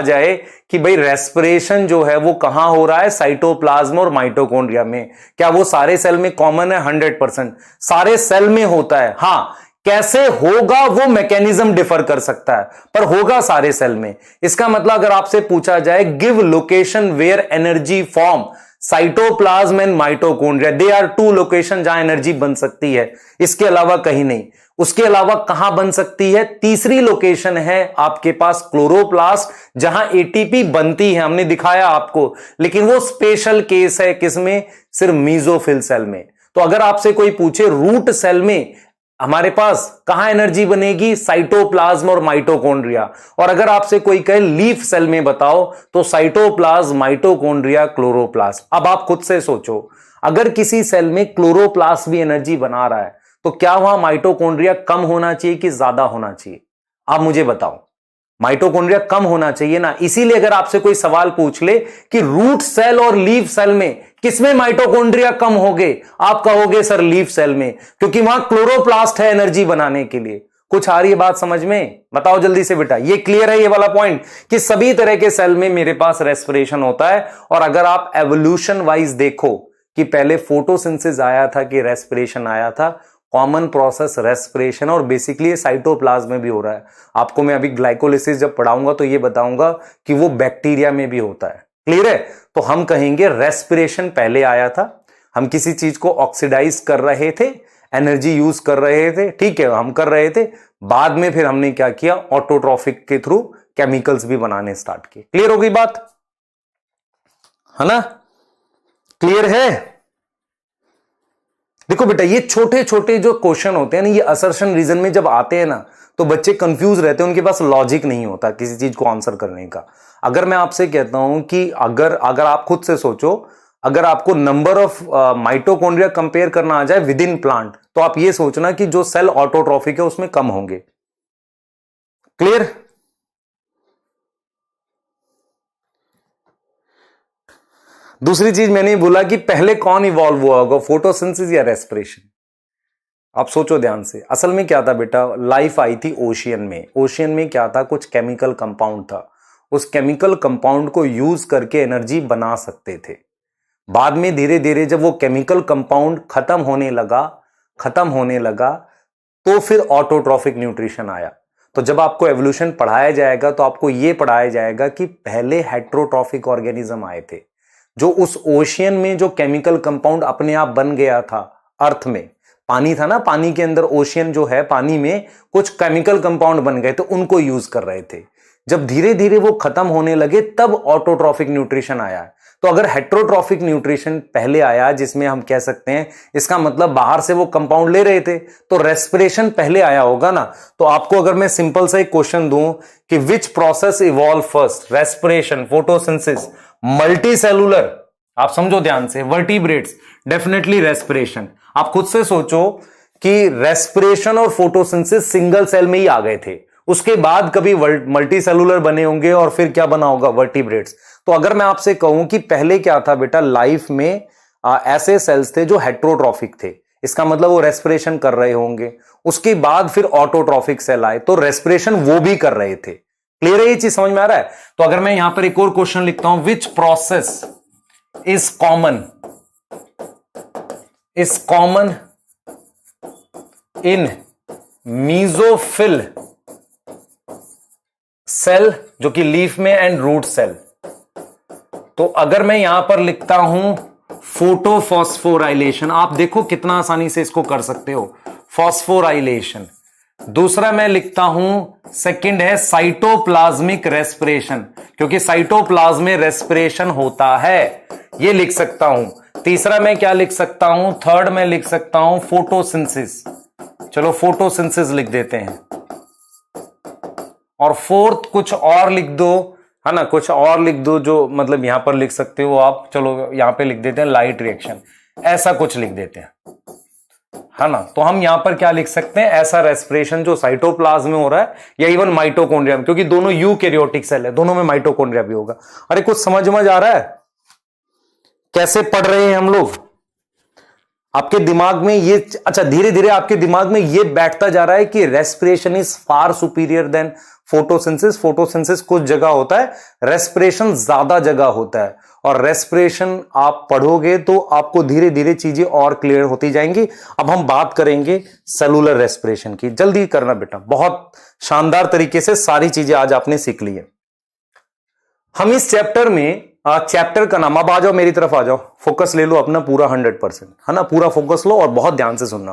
जाए, कि भाई रेस्पिरेशन जो है वो कहां हो रहा है, साइटोप्लाज्म और माइटोकॉन्ड्रिया में, क्या वो सारे सेल में कॉमन है? 100% सारे सेल में होता है। हां, कैसे होगा वो मैकेनिज्म डिफर कर सकता है, पर होगा सारे सेल में। इसका मतलब अगर आपसे पूछा जाए give location where energy form cytoplasm and mitochondria, they are two location जहां एनर्जी बन सकती है, इसके अलावा कहीं नहीं। उसके अलावा कहां बन सकती है? तीसरी लोकेशन है आपके पास क्लोरोप्लास्ट, जहां एटीपी बनती है, हमने दिखाया आपको, लेकिन वो स्पेशल केस है, किसमें? सिर्फ मीजोफिल सेल में। तो अगर आपसे कोई पूछे रूट सेल में हमारे पास कहां एनर्जी बनेगी? साइटोप्लाज्म और माइटोकॉन्ड्रिया। और अगर आपसे कोई कहे लीफ सेल में बताओ, तो साइटोप्लाज्म, माइटोकॉन्ड्रिया, क्लोरोप्लास्ट। अब आप खुद से सोचो, अगर किसी सेल में क्लोरोप्लास्ट भी एनर्जी बना रहा है, तो क्या वहां माइटोकॉन्ड्रिया कम होना चाहिए कि ज्यादा होना चाहिए? आप मुझे बताओ। माइटोकॉन्ड्रिया कम होना चाहिए ना। इसीलिए अगर आपसे कोई सवाल पूछ ले कि रूट सेल और लीफ सेल में किसमें माइटोकॉन्ड्रिया कम होंगे, आप कहोगे सर लीफ सेल में, क्योंकि वहां क्लोरोप्लास्ट है एनर्जी बनाने के लिए। कुछ आ रही है बात समझ में? बताओ जल्दी से बेटा। ये क्लियर है ये वाला पॉइंट कि सभी तरह के सेल में मेरे पास रेस्पिरेशन होता है। और अगर आप एवोल्यूशन वाइज देखो कि पहले फोटोसिंथेसिस आया था कि रेस्पिरेशन आया था, कॉमन प्रोसेस रेस्पिरेशन, और बेसिकली ये साइटोप्लाज्म में भी हो रहा है। आपको मैं अभी ग्लाइकोलिसिस जब पढ़ाऊंगा तो ये बताऊंगा कि वो बैक्टीरिया में भी होता है। क्लियर है? तो हम कहेंगे रेस्पिरेशन पहले आया था, हम किसी चीज को ऑक्सीडाइज कर रहे थे, एनर्जी यूज कर रहे थे, ठीक है, हम कर रहे थे। बाद में फिर हमने क्या किया? ऑटोट्रॉफिक के थ्रू केमिकल्स भी बनाने स्टार्ट किए। क्लियर हो गई बात? है ना? क्लियर है? देखो बेटा, ये छोटे छोटे जो क्वेश्चन होते हैं ना, ये असर्शन रीजन में जब आते हैं ना, तो बच्चे कंफ्यूज रहते हैं, उनके पास लॉजिक नहीं होता किसी चीज को आंसर करने का। अगर मैं आपसे कहता हूं कि अगर आप खुद से सोचो, अगर आपको नंबर ऑफ माइटोकॉन्ड्रिया कंपेयर करना आ जाए विद इन प्लांट, तो आप ये सोचना कि जो सेल ऑटोट्रॉफिक है उसमें कम होंगे। क्लियर? दूसरी चीज मैंने बोला कि पहले कौन इवॉल्व हुआ होगा, फोटोसिंथेसिस या रेस्पिरेशन? आप सोचो ध्यान से। असल में क्या था बेटा, लाइफ आई थी ओशियन में। ओशियन में क्या था? कुछ केमिकल कंपाउंड था, उस केमिकल कंपाउंड को यूज करके एनर्जी बना सकते थे। बाद में धीरे धीरे जब वो केमिकल कंपाउंड खत्म होने लगा तो फिर ऑटोट्रॉफिक न्यूट्रिशन आया। तो जब आपको एवोल्यूशन पढ़ाया जाएगा तो आपको यह पढ़ाया जाएगा कि पहले हेट्रोट्रॉफिक ऑर्गेनिज्म आए थे, जो उस ओशियन में जो केमिकल कंपाउंड अपने आप बन गया था, अर्थ में पानी था ना, पानी के अंदर ओशियन जो है, पानी में कुछ केमिकल कंपाउंड बन गए तो उनको यूज कर रहे थे। जब धीरे धीरे वो खत्म होने लगे तब ऑटोट्रॉफिक न्यूट्रिशन आया। तो अगर हेट्रोट्रॉफिक न्यूट्रिशन पहले आया, जिसमें हम कह सकते हैं इसका मतलब बाहर से वो कंपाउंड ले रहे थे, तो रेस्पिरेशन पहले आया होगा ना। तो आपको अगर मैं सिंपल सा एक क्वेश्चन दूं कि which process evolve first, respiration, photosynthesis, multi cellular, आप समझो ध्यान से, वर्टिब्रेट्स डेफिनेटली रेस्पिरेशन। आप खुद से सोचो कि रेस्पिरेशन और फोटोसिंथेसिस सिंगल सेल में ही आ गए थे, उसके बाद कभी मल्टी सेलुलर बने होंगे और फिर क्या बना होगा, वर्टिब्रेट्स। तो अगर मैं आपसे कहूं कि पहले क्या था बेटा, लाइफ में ऐसे सेल्स थे जो हेट्रोट्रॉफिक थे, इसका मतलब वो रेस्पिरेशन कर रहे होंगे। उसके बाद फिर ऑटोट्रॉफिक सेल आए, तो रेस्पिरेशन वो भी कर रहे थे। क्लियर है, ये चीज समझ में आ रहा है? तो अगर मैं यहां पर एक और क्वेश्चन लिखता हूं, which process is common in mesophyll cell, जो कि लीफ में, एंड रूट सेल। तो अगर मैं यहां पर लिखता हूं फोटोफॉस्फोराइलेशन, आप देखो कितना आसानी से इसको कर सकते हो, फॉस्फोराइलेशन। दूसरा मैं लिखता हूं, सेकंड है साइटोप्लाज्मिक रेस्पिरेशन, क्योंकि साइटोप्लाज्म में रेस्पिरेशन होता है, ये लिख सकता हूं। तीसरा मैं क्या लिख सकता हूं, थर्ड मैं लिख सकता हूं फोटोसिंथेसिस, चलो फोटोसिंथेसिस लिख देते हैं। और फोर्थ कुछ और लिख दो, है ना, कुछ और लिख दो, जो मतलब यहां पर लिख सकते हो आप, चलो यहां पे लिख देते हैं लाइट रिएक्शन, ऐसा कुछ लिख देते हैं, है ना। तो हम यहां पर क्या लिख सकते हैं, ऐसा रेस्पिरेशन जो साइटोप्लाज्म में हो रहा है या इवन माइटोकॉन्ड्रिया में, क्योंकि दोनों यूकैरियोटिक सेल है, दोनों में माइटोकॉन्ड्रिया भी होगा। अरे कुछ समझ आ रहा है कैसे पढ़ रहे हैं हम लोग? आपके दिमाग में ये, अच्छा धीरे धीरे आपके दिमाग में ये बैठता जा रहा है कि respiration is far superior than photosynthesis. Photosynthesis कुछ जगह होता है, रेस्पिरेशन ज्यादा जगह होता है। और रेस्पिरेशन आप पढ़ोगे तो आपको धीरे धीरे चीजें और क्लियर होती जाएंगी। अब हम बात करेंगे सेलुलर रेस्पिरेशन की, जल्दी करना बेटा, बहुत शानदार तरीके से सारी चीजें आज आपने सीख ली है। हम इस चैप्टर में, चैप्टर का नाम, अब आ जाओ मेरी तरफ आ जाओ, फोकस ले लो अपना पूरा 100%, है ना, पूरा फोकस लो और बहुत ध्यान से सुनना।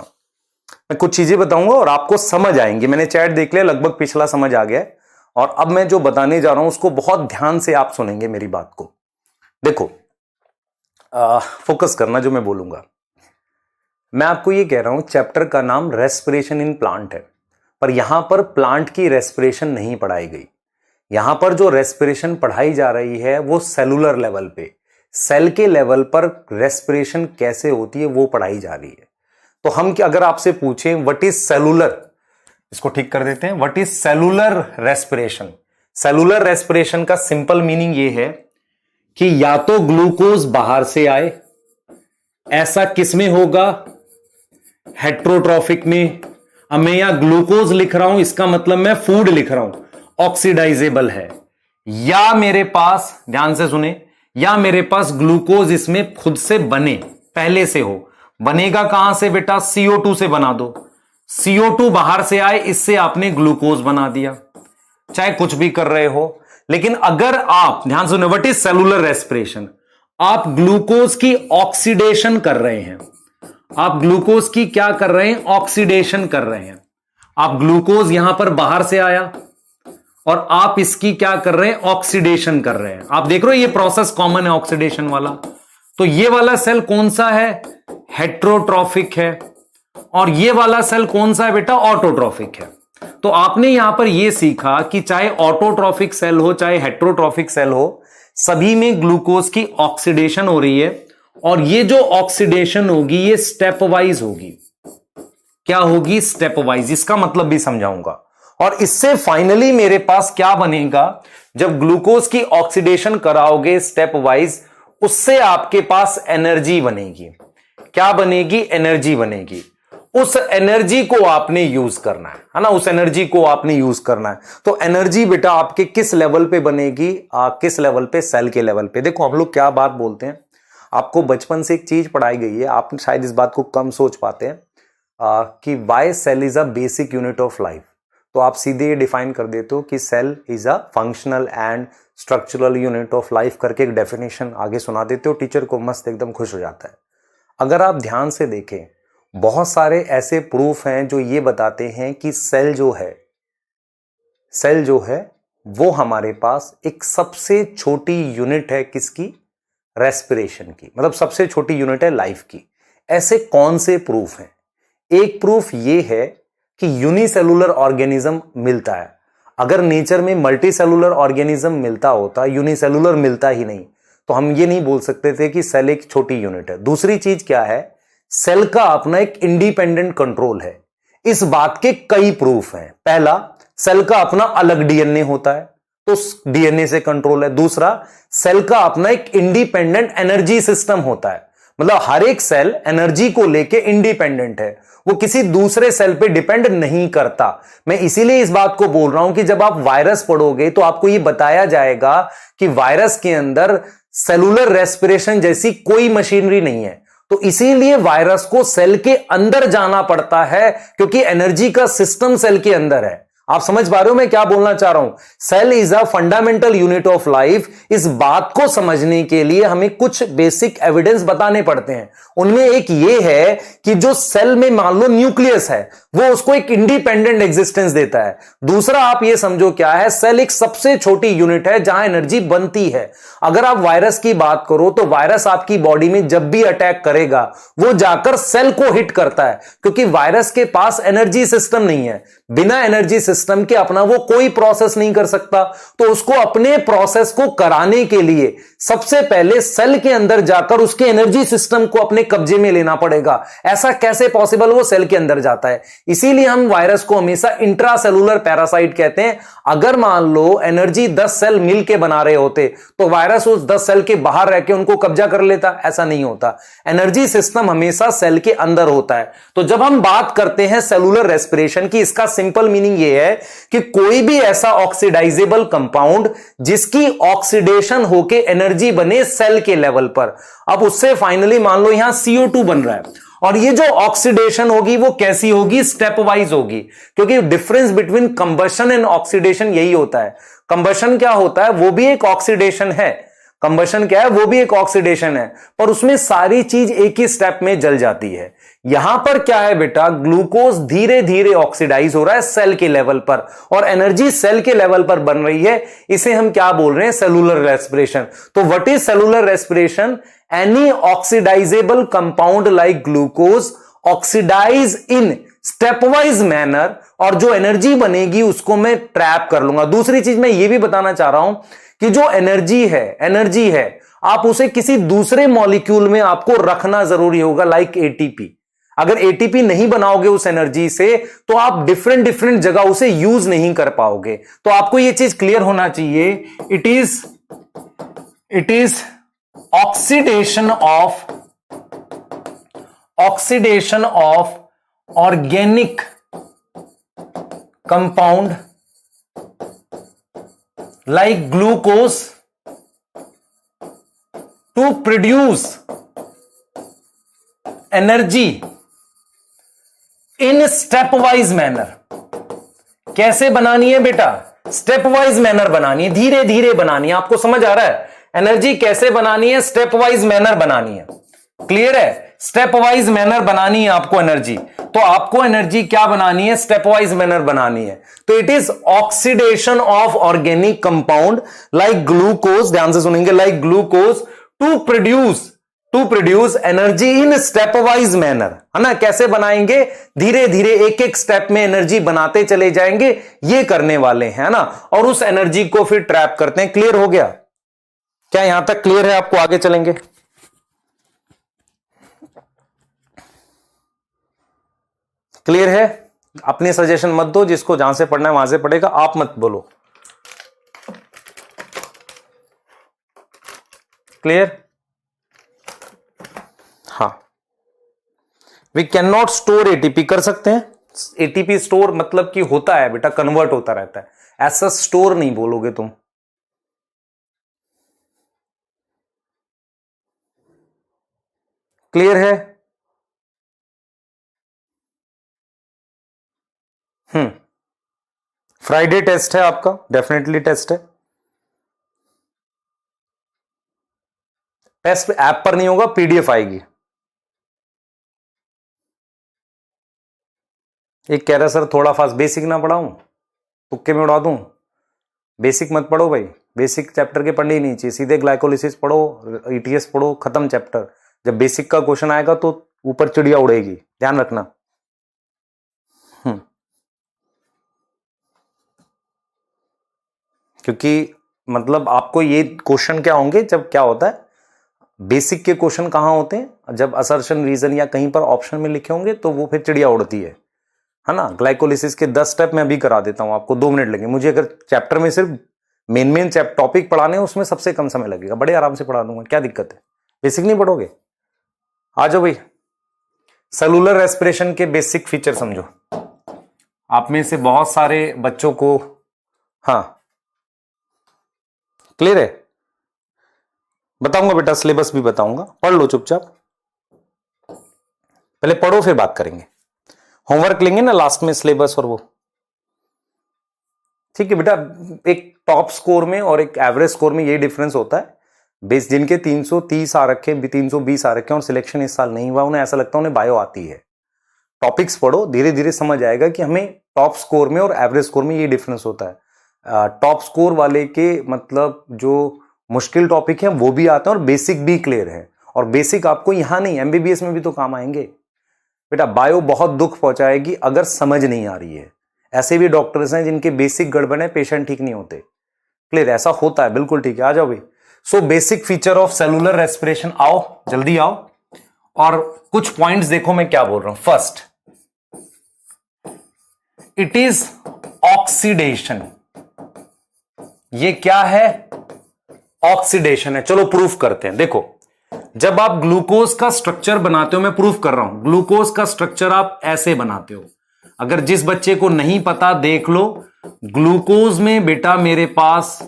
मैं कुछ चीजें बताऊंगा और आपको समझ आएंगी। मैंने चैट देख लिया, लगभग पिछला समझ आ गया है, और अब मैं जो बताने जा रहा हूं उसको बहुत ध्यान से आप सुनेंगे मेरी बात को। देखो, फोकस करना जो मैं बोलूंगा। मैं आपको ये कह रहा हूं, चैप्टर का नाम रेस्पिरेशन इन प्लांट है, पर यहां पर प्लांट की रेस्पिरेशन नहीं पढ़ाई गई। यहां पर जो रेस्पिरेशन पढ़ाई जा रही है वो सेलुलर लेवल पे, सेल के लेवल पर रेस्पिरेशन कैसे होती है वो पढ़ाई जा रही है। तो हम अगर आपसे पूछें व्हाट इज सेलुलर, इसको ठीक कर देते हैं, what is cellular respiration. Cellular respiration का सिंपल मीनिंग ये है कि या तो ग्लूकोज बाहर से आए, ऐसा किसमें होगा, हेट्रोट्रॉफिक में। अब मैं यहां ग्लूकोज लिख रहा हूं, इसका मतलब मैं फूड लिख रहा हूं, ऑक्सीडाइजेबल है। या मेरे पास, ध्यान से सुने, या मेरे पास ग्लूकोज इसमें खुद से बने, पहले से हो। बनेगा कहां से बेटा, CO2 से बना दो। CO2 बाहर से आए, इससे आपने ग्लूकोज बना दिया। चाहे कुछ भी कर रहे हो, लेकिन अगर आप ध्यान सुने, व्हाट इज सेलुलर रेस्पिरेशन, आप ग्लूकोज की ऑक्सीडेशन कर रहे हैं। आप ग्लूकोज की क्या कर रहे हैं, ऑक्सीडेशन कर रहे हैं। आप ग्लूकोज यहां पर बाहर से आया और आप इसकी क्या कर रहे हैं, ऑक्सीडेशन कर रहे हैं। आप देख रहे हो ये प्रोसेस कॉमन है ऑक्सीडेशन वाला। तो ये वाला सेल कौन सा है, हेट्रोट्रॉफिक है, और ये वाला सेल कौन सा है बेटा, ऑटोट्रॉफिक है। तो आपने यहां पर यह सीखा कि चाहे ऑटोट्रॉफिक सेल हो चाहे हेट्रोट्रॉफिक सेल हो, सभी में ग्लूकोज की ऑक्सीडेशन हो रही है, और ये जो ऑक्सीडेशन होगी ये स्टेप वाइज होगी। क्या होगी, स्टेप वाइज। इसका मतलब भी समझाऊंगा। और इससे फाइनली मेरे पास क्या बनेगा, जब ग्लूकोज की ऑक्सीडेशन कराओगे स्टेप वाइज, उससे आपके पास एनर्जी बनेगी। क्या बनेगी, एनर्जी बनेगी। उस एनर्जी को आपने यूज करना है ना, उस एनर्जी को आपने यूज करना है। तो एनर्जी बेटा आपके किस लेवल पे बनेगी, किस लेवल पे, सेल के लेवल पे। देखो हम लोग क्या बात बोलते हैं, आपको बचपन से एक चीज पढ़ाई गई है, आप शायद इस बात को कम सोच पाते हैं, कि why cell is a basic unit of life. तो आप सीधे ये डिफाइन कर देते हो कि cell is a functional and structural unit of life करके एक डेफिनेशन आगे सुना देते हो, टीचर को मस्त एकदम खुश हो जाता है। अगर आप ध्यान से देखें, बहुत सारे ऐसे प्रूफ हैं जो ये बताते हैं कि सेल जो है वो हमारे पास एक सबसे छोटी यूनिट है, किसकी, रेस्पिरेशन की, मतलब सबसे छोटी यूनिट है लाइफ की। ऐसे कौन से प्रूफ हैं? एक प्रूफ ये है कि यूनिसेलुलर ऑर्गेनिज्म मिलता है। अगर नेचर में मल्टी सेलुलर ऑर्गेनिज्म मिलता होता, यूनिसेलुलर मिलता ही नहीं, तो तो हम ये नहीं बोल सकते थे कि सेल एक छोटी यूनिट है। दूसरी चीज क्या है, सेल का अपना एक इंडिपेंडेंट कंट्रोल है। इस बात के कई प्रूफ हैं। पहला, सेल का अपना अलग डीएनए होता है, तो डीएनए से कंट्रोल है। दूसरा, सेल का अपना एक इंडिपेंडेंट एनर्जी सिस्टम होता है, मतलब हर एक सेल एनर्जी को लेके इंडिपेंडेंट है, वो किसी दूसरे सेल पे डिपेंड नहीं करता। मैं इसीलिए इस बात को बोल रहा हूं कि जब आप वायरस पढ़ोगे तो आपको यह बताया जाएगा कि वायरस के अंदर सेलुलर रेस्पिरेशन जैसी कोई मशीनरी नहीं है। तो इसीलिए वायरस को सेल के अंदर जाना पड़ता है, क्योंकि एनर्जी का सिस्टम सेल के अंदर है। आप समझ पा रहे हो मैं क्या बोलना चाह रहा हूं? Cell is a fundamental unit of life. इस बात को समझने के लिए हमें कुछ बेसिक एविडेंस बताने पड़ते हैं। उनमें एक ये है कि जो सेल में मान लो न्यूक्लियस है, वो उसको एक इंडिपेंडेंट एग्जिस्टेंस देता है। दूसरा, आप ये समझो क्या है, सेल एक सबसे छोटी यूनिट है जहां एनर्जी बनती है। अगर आप वायरस की बात करो तो वायरस आपकी बॉडी में जब भी अटैक करेगा वो जाकर सेल को हिट करता है, क्योंकि वायरस के पास एनर्जी सिस्टम नहीं है। बिना एनर्जी सिस्टम के अपना वो कोई प्रोसेस नहीं कर सकता। तो उसको अपने प्रोसेस को कराने के लिए सबसे पहले सेल के अंदर जाकर उसके एनर्जी सिस्टम को अपने कब्जे में लेना पड़ेगा। ऐसा कैसे पॉसिबल? वो सेल के अंदर जाता है। इसीलिए हम वायरस को हमेशा इंट्रासेलुलर पैरासाइट कहते हैं। अगर मान लो एनर्जी 10 सेल मिलके बना रहे होते तो वायरस उस 10 सेल के बाहर रह के उनको कब्जा कर लेता। ऐसा नहीं होता, एनर्जी सिस्टम हमेशा सेल के अंदर होता है। तो जब हम बात करते हैं सेलुलर रेस्पिरेशन की, इसका सिंपल मीनिंग यह है कि कोई भी ऐसा ऑक्सीडाइजेबल कंपाउंड जिसकी ऑक्सीडेशन होके एनर्जी बने सेल के लेवल पर। अब उससे फाइनली मान लो यहां CO2 बन रहा है, और ये जो ऑक्सीडेशन होगी वो कैसी होगी? स्टेप वाइज होगी, क्योंकि difference between combustion and oxidation यही होता है। कंबशन क्या होता है? वो भी एक ऑक्सीडेशन है। कंबशन क्या है? वो भी एक ऑक्सीडेशन है, पर उसमें सारी चीज एक ही स्टेप में जल जाती है। यहां पर क्या है बेटा, ग्लूकोज धीरे धीरे ऑक्सीडाइज हो रहा है सेल के लेवल पर, और एनर्जी सेल के लेवल पर बन रही है। इसे हम क्या बोल रहे हैं? Cellular respiration. तो what is cellular respiration? Any oxidisable compound like glucose oxidise in stepwise manner, और जो एनर्जी बनेगी उसको मैं ट्रैप कर लूंगा। दूसरी चीज मैं ये भी बताना चाह रहा हूं कि जो एनर्जी है आप उसे किसी दूसरे मॉलिक्यूल में आपको रखना जरूरी होगा, लाइक एटीपी। अगर एटीपी नहीं बनाओगे उस एनर्जी से तो आप डिफरेंट जगह उसे यूज नहीं कर पाओगे। तो आपको यह चीज क्लियर होना चाहिए, it is oxidation of organic compound like glucose to produce energy in stepwise manner। कैसे बनानी है बेटा? स्टेपवाइज मैनर बनानी है, धीरे धीरे बनानी है। आपको समझ आ रहा है? एनर्जी कैसे बनानी है? स्टेपवाइज मैनर बनानी है। क्लियर है? स्टेप वाइज मैनर बनानी है आपको एनर्जी। तो आपको एनर्जी क्या बनानी है? स्टेप वाइज मैनर बनानी है। तो it is oxidation of organic compound like glucose, ध्यान से सुनेंगे, like glucose to produce energy in stepwise manner, है ना? कैसे बनाएंगे? धीरे धीरे एक एक स्टेप में एनर्जी बनाते चले जाएंगे, ये करने वाले हैं ना, और उस एनर्जी को फिर ट्रैप करते हैं। क्लियर हो गया? क्या यहां तक क्लियर है? आपको आगे चलेंगे। क्लियर है? अपने सजेशन मत दो, जिसको जहां से पढ़ना है वहां से पढ़ेगा, आप मत बोलो। क्लियर? हाँ, we can not store ATP. कर सकते हैं एटीपी स्टोर, मतलब कि होता है बेटा, कन्वर्ट होता रहता है। ऐसा स्टोर नहीं बोलोगे तुम। क्लियर है? फ्राइडे टेस्ट है आपका, डेफिनेटली टेस्ट है। टेस्ट ऐप पर नहीं होगा, पीडीएफ आएगी। एक कह रहा सर थोड़ा फास्ट, बेसिक ना पढ़ाऊं, तुक्के में उड़ा दूं? बेसिक मत पढ़ो भाई, बेसिक चैप्टर के पढ़ने ही नहीं चाहिए। सीधे ग्लाइकोलिसिस पढ़ो, ईटीएस पढ़ो, खत्म चैप्टर। जब बेसिक का क्वेश्चन आएगा तो ऊपर चिड़िया उड़ेगी, ध्यान रखना। क्योंकि मतलब आपको ये क्वेश्चन क्या होंगे, जब क्या होता है बेसिक के क्वेश्चन कहां होते हैं, जब असर्शन रीजन या कहीं पर ऑप्शन में लिखे होंगे तो वो फिर चिड़िया उड़ती है ना। ग्लाइकोलिसिस के 10 स्टेप मैं अभी करा देता हूं आपको, 2 मिनट लगेंगे मुझे। अगर चैप्टर में सिर्फ मेन टॉपिक पढ़ाने हैं उसमें सबसे कम समय लगेगा, बड़े आराम से पढ़ा दूंगा, क्या दिक्कत है। बेसिक नहीं पढ़ोगे, आ जाओ भाई। सेलुलर रेस्पिरेशन के बेसिक फीचर समझो। आप में से बहुत सारे बच्चों को हाँ क्लियर है, बताऊंगा बेटा, सिलेबस भी बताऊंगा, पढ़ लो चुपचाप, पहले पढ़ो फिर बात करेंगे। होमवर्क लेंगे ना लास्ट में, सिलेबस और वो, ठीक है बेटा। एक टॉप स्कोर में और एक एवरेज स्कोर में ये डिफरेंस होता है। बेस जिनके 330 आ रखे, 320 आ रखे और सिलेक्शन इस साल नहीं हुआ, उन्हें ऐसा लगता है उन्हें बायो आती है। टॉपिक्स पढ़ो, धीरे धीरे समझ आएगा कि हमें टॉप स्कोर में और एवरेज स्कोर में ये डिफरेंस होता है। टॉप स्कोर वाले के मतलब जो मुश्किल टॉपिक है वो भी आते हैं और बेसिक भी क्लियर है, और बेसिक आपको यहां नहीं एमबीबीएस में भी तो काम आएंगे बेटा। बायो बहुत दुख पहुंचाएगी अगर समझ नहीं आ रही है। ऐसे भी डॉक्टर्स हैं जिनके बेसिक गड़बड़ है, पेशेंट ठीक नहीं होते। क्लियर, ऐसा होता है, बिल्कुल ठीक है, आ जाओ भाई। So basic feature of cellular respiration, आओ जल्दी आओ, और कुछ पॉइंट्स देखो मैं क्या बोल रहा हूं। First, it is oxidation. ये क्या है? ऑक्सीडेशन है। चलो प्रूफ करते हैं। देखो, जब आप ग्लूकोज का स्ट्रक्चर बनाते हो, मैं प्रूफ कर रहा हूं, ग्लूकोज का स्ट्रक्चर आप ऐसे बनाते हो। अगर जिस बच्चे को नहीं पता देख लो, ग्लूकोज में बेटा मेरे पास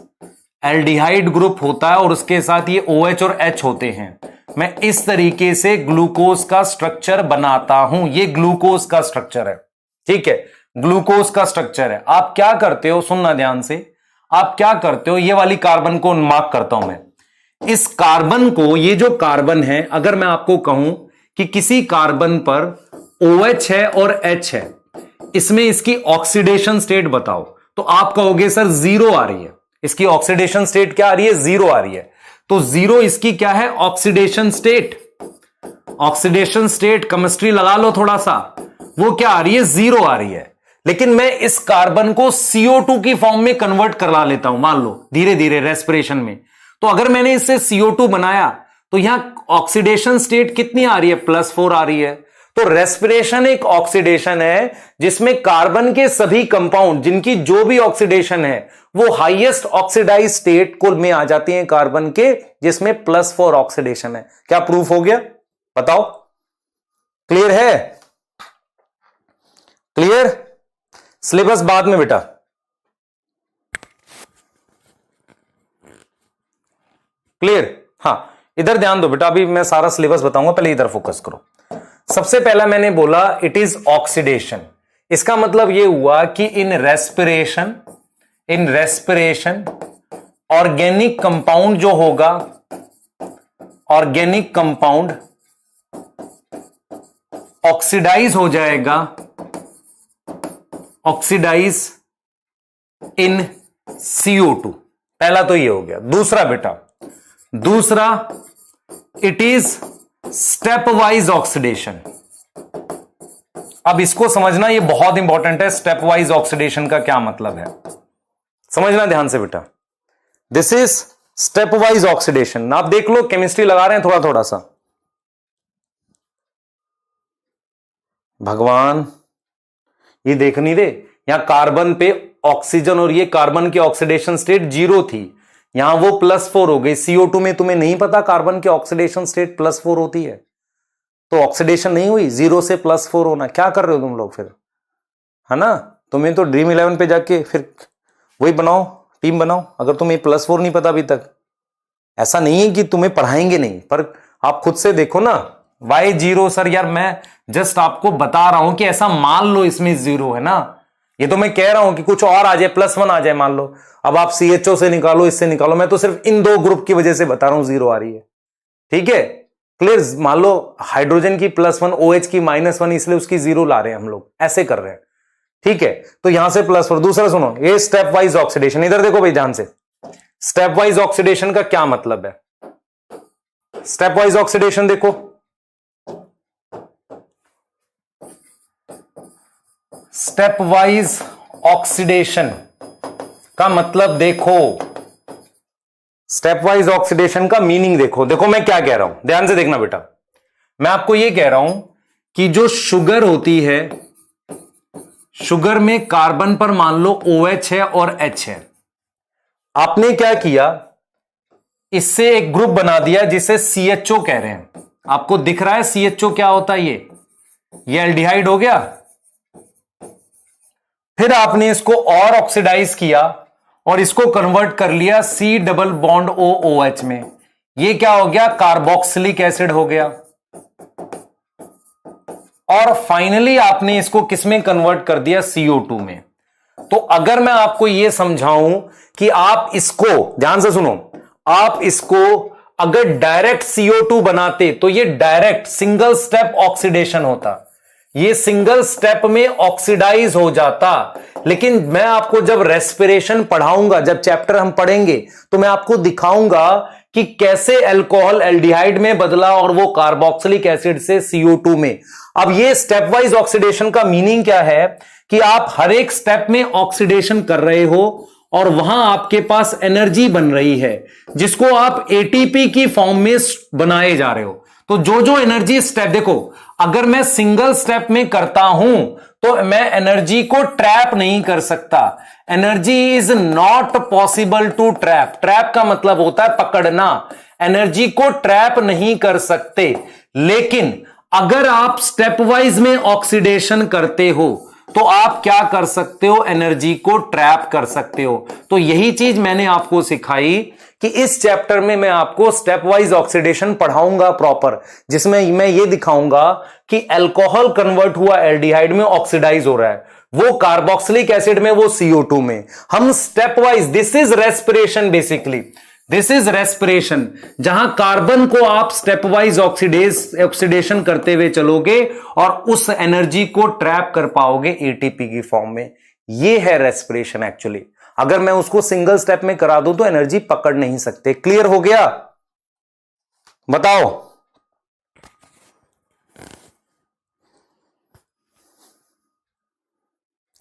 एल्डिहाइड ग्रुप होता है और उसके साथ ये OH और H होते हैं। मैं इस तरीके से ग्लूकोज का स्ट्रक्चर बनाता हूं। ये ग्लूकोज का स्ट्रक्चर है, ठीक है, ग्लूकोज का स्ट्रक्चर है। आप क्या करते हो, सुनना ध्यान से, आप क्या करते हो, ये वाली कार्बन को मार्क करता हूं मैं। इस कार्बन को, ये जो कार्बन है, अगर मैं आपको कहूं कि किसी कार्बन पर OH है और H है, इसमें इसकी ऑक्सीडेशन स्टेट बताओ, तो आप कहोगे सर 0 आ रही है। इसकी ऑक्सीडेशन स्टेट क्या आ रही है? 0 आ रही है। तो 0 इसकी क्या है? Oxidation state. Oxidation state chemistry लगा लो थोड़ा सा, वो क्या आ रही है? 0 आ रही है। लेकिन मैं इस कार्बन को CO2 की फॉर्म में कन्वर्ट करा लेता हूं, मान लो धीरे धीरे रेस्पिरेशन में। तो अगर मैंने इससे CO2 बनाया तो यहां ऑक्सीडेशन स्टेट कितनी आ रही है? +4 आ रही है। तो रेस्पिरेशन एक ऑक्सीडेशन है जिसमें कार्बन के सभी कंपाउंड जिनकी जो भी ऑक्सीडेशन है वो हाईएस्ट ऑक्सीडाइज स्टेट को में आ जाती है कार्बन के, जिसमें +4 ऑक्सीडेशन है। क्या प्रूफ हो गया? बताओ, क्लियर है? क्लियर? सिलेबस बाद में बेटा, क्लियर? हां, इधर ध्यान दो बेटा, अभी मैं सारा सिलेबस बताऊंगा, पहले इधर फोकस करो। सबसे पहला मैंने बोला इट इज ऑक्सीडेशन। इसका मतलब यह हुआ कि इन रेस्पिरेशन ऑर्गेनिक कंपाउंड जो होगा, ऑर्गेनिक कंपाउंड ऑक्सीडाइज हो जाएगा, ऑक्सीडाइज इन CO2। पहला तो ये हो गया। दूसरा बेटा, दूसरा it is step wise oxidation. अब इसको समझना, ये बहुत इंपॉर्टेंट है। स्टेप वाइज ऑक्सीडेशन का क्या मतलब है, समझना ध्यान से बेटा। This is step wise oxidation. आप देख लो, केमिस्ट्री लगा रहे हैं थोड़ा थोड़ा सा। भगवान, ये देख नहीं दे, यहां कार्बन पे ऑक्सीजन और ये कार्बन की ऑक्सीडेशन स्टेट 0 थी, यहां वो +4 हो गई। CO2 में तुम्हें नहीं पता कार्बन की ऑक्सीडेशन स्टेट +4 होती है, तो ऑक्सीडेशन नहीं हुई, 0 से +4 होना। क्या कर रहे हो तुम लोग फिर, है ना? तुम्हें तो ड्रीम 11 पे जाके फिर वही बनाओ, टीम बनाओ। अगर तुम्हें +4 नहीं पता अभी तक, ऐसा नहीं है कि तुम्हें पढ़ाएंगे नहीं, पर आप खुद से देखो ना। Why 0 sir? यार मैं जस्ट आपको बता रहा हूं कि ऐसा मान लो इसमें 0 है ना, ये तो मैं कह रहा हूं कि कुछ और आ जाए, +1 आ जाए मान लो। अब आप CHO से निकालो, इससे निकालो, मैं तो सिर्फ इन 2 ग्रुप की वजह से बता रहा हूं 0 आ रही है, ठीक है? क्लियर? मान लो हाइड्रोजन की +1, OH की -1, इसलिए उसकी 0 ला रहे हैं हम लोग, ऐसे कर रहे हैं, ठीक है? तो यहां से +4। दूसरा सुनो, ये स्टेप वाइज ऑक्सीडेशन। इधर देखो भाई ध्यान से, स्टेप वाइज ऑक्सीडेशन का क्या मतलब है? स्टेप वाइज ऑक्सीडेशन देखो, स्टेप वाइज ऑक्सीडेशन का मतलब देखो, स्टेप वाइज ऑक्सीडेशन का मीनिंग देखो, देखो मैं क्या कह रहा हूं, ध्यान से देखना बेटा। मैं आपको यह कह रहा हूं कि जो शुगर होती है, शुगर में कार्बन पर मान लो OH है और H है। आपने क्या किया, इससे एक ग्रुप बना दिया जिसे CHO कह रहे हैं। आपको दिख रहा है CHO क्या होता है, ये एल्डिहाइड हो गया। फिर आपने इसको और ऑक्सीडाइज किया और इसको कन्वर्ट कर लिया C डबल बॉन्ड OH में। ये क्या हो गया, कार्बोक्सिलिक एसिड हो गया। और फाइनली आपने इसको किसमें कन्वर्ट कर दिया, CO2 में। तो अगर मैं आपको यह समझाऊं कि आप इसको ध्यान से सुनो, आप इसको अगर डायरेक्ट CO2 बनाते तो ये डायरेक्ट सिंगल स्टेप ऑक्सीडेशन होता, ये सिंगल स्टेप में ऑक्सीडाइज हो जाता। लेकिन मैं आपको जब रेस्पिरेशन पढ़ाऊंगा, जब चैप्टर हम पढ़ेंगे, तो मैं आपको दिखाऊंगा कि कैसे अल्कोहल एल्डिहाइड में बदला और वो कार्बोक्सिलिक एसिड से CO2 में। अब ये स्टेप वाइज ऑक्सीडेशन का मीनिंग क्या है कि आप हर एक स्टेप में ऑक्सीडेशन कर रहे हो और वहां आपके पास एनर्जी बन रही है जिसको आप ATP की फॉर्म में बनाए जा रहे हो। तो जो जो एनर्जी स्टेप, देखो अगर मैं सिंगल स्टेप में करता हूं तो मैं एनर्जी को ट्रैप नहीं कर सकता। Energy is not possible to trap. Trap का मतलब होता है पकड़ना, एनर्जी को ट्रैप नहीं कर सकते। लेकिन अगर आप स्टेप वाइज में ऑक्सीडेशन करते हो तो आप क्या कर सकते हो, एनर्जी को ट्रैप कर सकते हो। तो यही चीज मैंने आपको सिखाई कि इस चैप्टर में मैं आपको स्टेप वाइज ऑक्सीडेशन पढ़ाऊंगा प्रॉपर, जिसमें मैं ये दिखाऊंगा कि अल्कोहल कन्वर्ट हुआ एल्डिहाइड में ऑक्सीडाइज हो रहा है, वो कार्बोक्सिलिक एसिड में, वो CO2 में। हम step wise, this is respiration basically, this is respiration, जहां कार्बन को आप स्टेप वाइज ऑक्सीडेशन करते हुए चलोगे और उस एनर्जी को ट्रैप कर पाओगे ATP की फॉर्म में। यह है रेस्पिरेशन एक्चुअली। अगर मैं उसको सिंगल स्टेप में करा दूं तो एनर्जी पकड़ नहीं सकते। क्लियर हो गया, बताओ।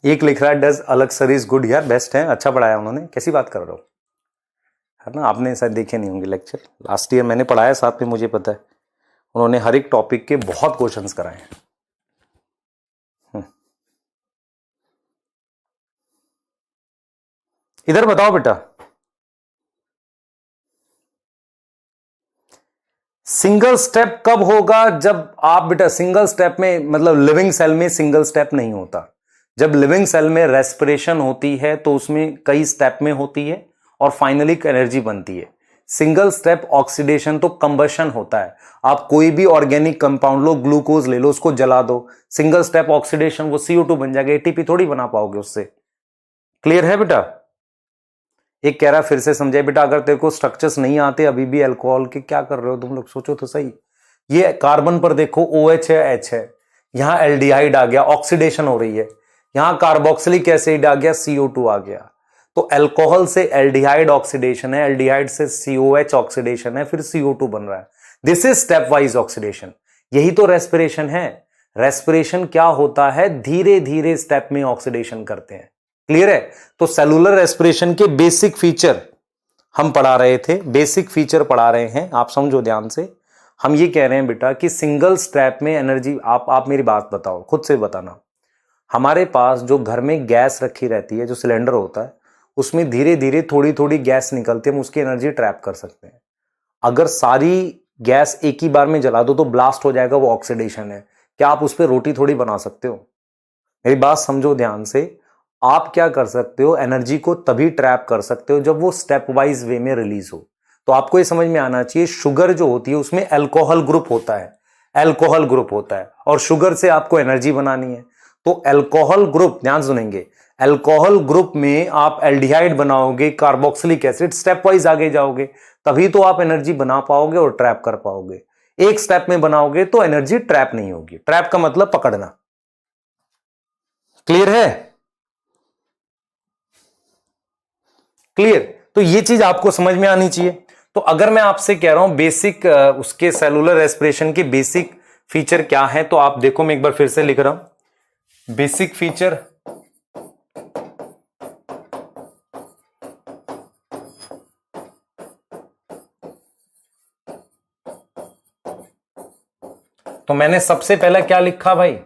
एक लिख रहा है डज अलग सर इज गुड, यार बेस्ट है, अच्छा पढ़ाया उन्होंने। कैसी बात कर रहे हो, है ना। आपने शायद देखे नहीं होंगे लेक्चर, लास्ट ईयर मैंने पढ़ाया साथ में, मुझे पता है उन्होंने हर एक टॉपिक के बहुत क्वेश्चंस कराए हैं। इधर बताओ बेटा, सिंगल स्टेप कब होगा, जब आप बेटा सिंगल स्टेप में, मतलब लिविंग सेल में सिंगल स्टेप नहीं होता। जब लिविंग सेल में रेस्पिरेशन होती है तो उसमें कई स्टेप में होती है और फाइनली एनर्जी बनती है। सिंगल स्टेप ऑक्सीडेशन तो कंबशन होता है। आप कोई भी ऑर्गेनिक कंपाउंड लो, ग्लूकोज ले लो, उसको जला दो, सिंगल स्टेप ऑक्सीडेशन, वो CO2 बन जाएगा, ATP थोड़ी बना पाओगे उससे। क्लियर है बेटा। एक कह रहा फिर से समझाए बेटा, अगर तेरे को स्ट्रक्चर्स नहीं आते अभी भी अल्कोहल के, क्या कर रहे हो तुम लोग, सोचो तो सही। ये कार्बन पर देखो OH है, H है, यहां एल्डिहाइड आ गया, ऑक्सीडेशन हो रही है, यहां कार्बोक्सिलिक एसिड आ गया, CO2 आ गया। तो अल्कोहल से एल्डिहाइड ऑक्सीडेशन है, एल्डिहाइड से COH ऑक्सीडेशन है, फिर CO2 बन रहा है। This is step wise oxidation. यही तो रेस्पिरेशन है। रेस्पिरेशन क्या होता है, धीरे धीरे स्टेप में ऑक्सीडेशन करते हैं। क्लियर है। तो सेलुलर रेस्पिरेशन के बेसिक फीचर हम पढ़ा रहे थे, बेसिक फीचर पढ़ा रहे हैं, आप समझो ध्यान से। हम ये कह रहे हैं बेटा कि सिंगल स्टेप में एनर्जी, आप मेरी बात बताओ, खुद से बताना। हमारे पास जो घर में गैस रखी रहती है, जो सिलेंडर होता है, उसमें धीरे धीरे थोड़ी थोड़ी गैस निकलती है, हम उसकी एनर्जी ट्रैप कर सकते हैं। अगर सारी गैस एक ही बार में जला दो तो ब्लास्ट हो जाएगा, वो ऑक्सीडेशन है। क्या आप उस पर रोटी थोड़ी बना सकते हो। मेरी बात समझो ध्यान से। आप क्या कर सकते हो, एनर्जी को तभी ट्रैप कर सकते हो जब वो स्टेप वाइज वे में रिलीज हो। तो आपको ये समझ में आना चाहिए, शुगर जो होती है उसमें अल्कोहल ग्रुप होता है, अल्कोहल ग्रुप होता है, और शुगर से आपको एनर्जी बनानी है। तो अल्कोहल ग्रुप, ध्यान सुनेंगे, अल्कोहल ग्रुप में आप एल्डिहाइड बनाओगे, कार्बोक्सिलिक एसिड, स्टेप वाइज आगे जाओगे, तभी तो आप एनर्जी बना पाओगे और ट्रैप कर पाओगे। एक स्टेप में बनाओगे तो एनर्जी ट्रैप नहीं होगी। ट्रैप का मतलब पकड़ना। क्लियर है, क्लियर। तो ये चीज आपको समझ में आनी चाहिए। तो अगर मैं आपसे कह रहा हूं बेसिक उसके सेलुलर रेस्पिरेशन के बेसिक फीचर क्या है, तो आप देखो, मैं एक बार फिर से लिख रहा हूं, बेसिक फीचर तो मैंने सबसे पहले क्या लिखा भाई,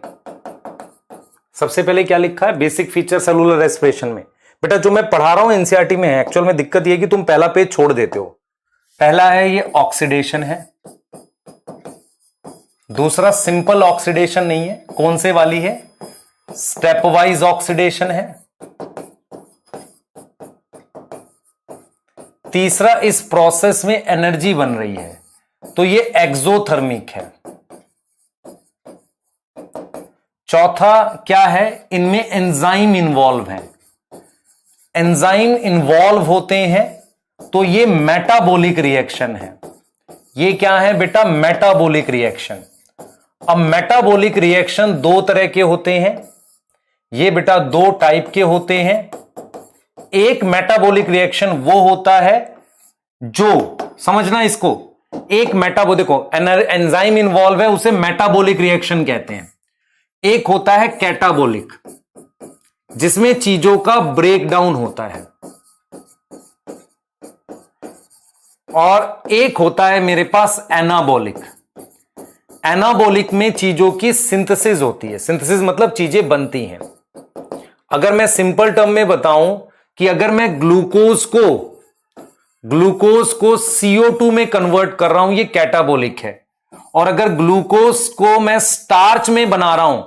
सबसे पहले क्या लिखा है, बेसिक फीचर सेलुलर रेस्पिरेशन में। बेटा जो मैं पढ़ा रहा हूं एनसीईआरटी में है, एक्चुअल में दिक्कत यह है कि तुम पहला पेज छोड़ देते हो। पहला है ये ऑक्सीडेशन है, दूसरा सिंपल ऑक्सीडेशन नहीं है, कौन से वाली है, स्टेप वाइज ऑक्सीडेशन है, तीसरा इस प्रोसेस में एनर्जी बन रही है तो ये एक्सोथर्मिक है, चौथा क्या है, इनमें एंजाइम इन्वॉल्व है, एंजाइम इन्वॉल्व होते हैं तो ये मेटाबॉलिक रिएक्शन है। ये क्या है बेटा, मेटाबॉलिक रिएक्शन। अब मेटाबॉलिक रिएक्शन दो तरह के होते हैं, ये बेटा दो टाइप के होते हैं। एक मेटाबॉलिक रिएक्शन वो होता है जो, समझना इसको, एक देखो एंजाइम इन्वॉल्व है उसे मेटाबॉलिक रिएक्शन कहते हैं। एक होता है कैटाबॉलिक जिसमें चीजों का ब्रेकडाउन होता है, और एक होता है मेरे पास एनाबॉलिक। एनाबॉलिक में चीजों की सिंथेसिस होती है, सिंथेसिस मतलब चीजें बनती हैं। अगर मैं सिंपल टर्म में बताऊं कि अगर मैं ग्लूकोज को CO2 में कन्वर्ट कर रहा हूं, ये कैटाबॉलिक है, और अगर ग्लूकोज को मैं स्टार्च में बना रहा हूं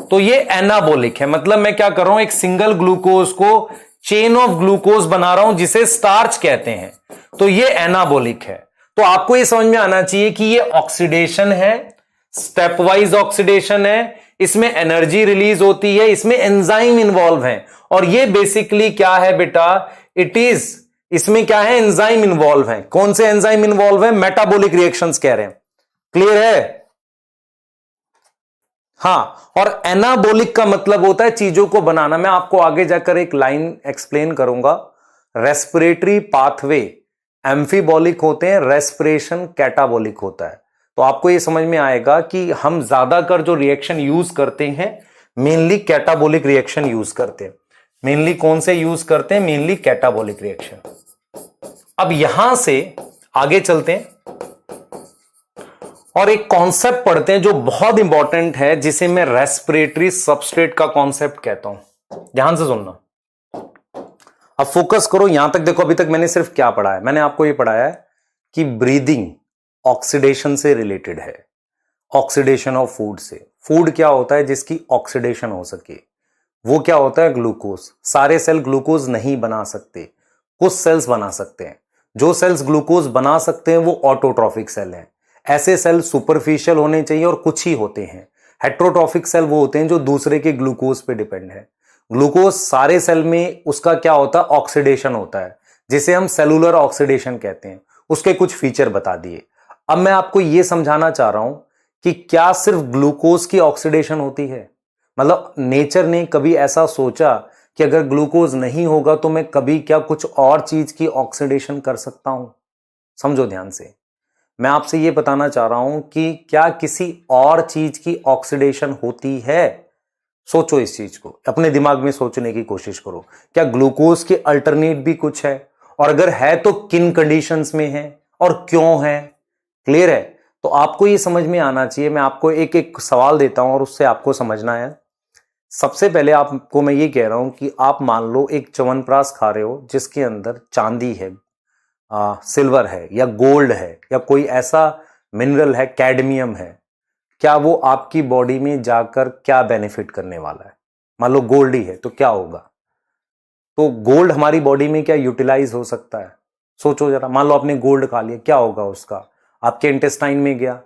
तो ये एनाबॉलिक है। मतलब मैं क्या कर रहा हूं, एक सिंगल ग्लूकोज को चेन ऑफ ग्लूकोज बना रहा हूं जिसे स्टार्च कहते हैं, तो ये एनाबॉलिक है। तो आपको ये समझ में आना चाहिए कि ये ऑक्सीडेशन है, स्टेप वाइज ऑक्सीडेशन है, इसमें एनर्जी रिलीज होती है, इसमें एंजाइम इन्वॉल्व है, और ये बेसिकली क्या है बेटा, इट इज, इसमें क्या है, एंजाइम इन्वॉल्व है। कौन से एंजाइम इन्वॉल्व है, मेटाबॉलिक रिएक्शंस कह रहे हैं। क्लियर है? हां, और एनाबॉलिक का मतलब होता है चीजों को बनाना। मैं आपको आगे जाकर एक लाइन एक्सप्लेन करूंगा। रेस्पिरेटरी पाथवे एम्फीबॉलिक होते हैं, रेस्पिरेशन कैटाबॉलिक होता है। तो आपको यह समझ में आएगा कि हम ज्यादातर जो रिएक्शन यूज करते हैं मेनली कैटाबॉलिक रिएक्शन यूज करते हैं। मेनली कौन से यूज करते हैं, मेनली कैटाबॉलिक रिएक्शन। अब यहां से आगे चलते हैं और एक कॉन्सेप्ट पढ़ते हैं जो बहुत इंपॉर्टेंट है, जिसे मैं रेस्पिरेटरी सबस्ट्रेट का कॉन्सेप्ट कहता हूं। ध्यान से सुनना, अब फोकस करो। यहां तक देखो, अभी तक मैंने सिर्फ क्या पढ़ा है, मैंने आपको यह पढ़ाया है कि ब्रीदिंग ऑक्सीडेशन से रिलेटेड है, ऑक्सीडेशन ऑफ फूड से। फूड क्या होता है जिसकी ऑक्सीडेशन हो सके, वो क्या होता है, ग्लूकोज। सारे सेल ग्लूकोज नहीं बना सकते, कुछ सेल्स बना सकते हैं। जो सेल्स ग्लूकोज बना सकते हैं वो ऑटोट्रॉफिक सेल हैं। ऐसे सेल सुपरफिशियल होने चाहिए और कुछ ही होते हैं। हेट्रोट्रॉफिक सेल वो होते हैं जो दूसरे के ग्लूकोज पे डिपेंड है। ग्लूकोज सारे सेल में उसका क्या होता है, ऑक्सीडेशन होता है, जिसे हम सेलुलर ऑक्सीडेशन कहते हैं। उसके कुछ फीचर बता दिए। अब मैं आपको यह समझाना चाह रहा हूं कि क्या सिर्फ ग्लूकोज की ऑक्सीडेशन होती है, मतलब नेचर ने कभी ऐसा सोचा कि अगर ग्लूकोज नहीं होगा तो मैं कभी क्या कुछ और चीज की ऑक्सीडेशन कर सकता हूं। समझो ध्यान से, मैं आपसे यह बताना चाह रहा हूं कि क्या किसी और चीज की ऑक्सीडेशन होती है। सोचो इस चीज को, अपने दिमाग में सोचने की कोशिश करो। क्या ग्लूकोज के अल्टरनेट भी कुछ है, और अगर है तो किन कंडीशंस में है और क्यों है। क्लियर है? तो आपको यह समझ में आना चाहिए। मैं आपको एक एक सवाल देता हूं और उससे आपको समझना है। सबसे पहले आपको मैं ये कह रहा हूं कि आप मान लो एक च्यवनप्राश खा रहे हो जिसके अंदर चांदी है, सिल्वर है या गोल्ड है या कोई ऐसा मिनरल है, कैडमियम है। क्या वो आपकी बॉडी में जाकर क्या बेनिफिट करने वाला है? मान लो गोल्ड ही है तो क्या होगा? तो गोल्ड हमारी बॉडी में क्या यूटिलाइज हो सकता है? सोचो जरा, मान लो आपने गोल्ड खा लिया, क्या होगा उसका? आपके इंटेस्टाइन में गया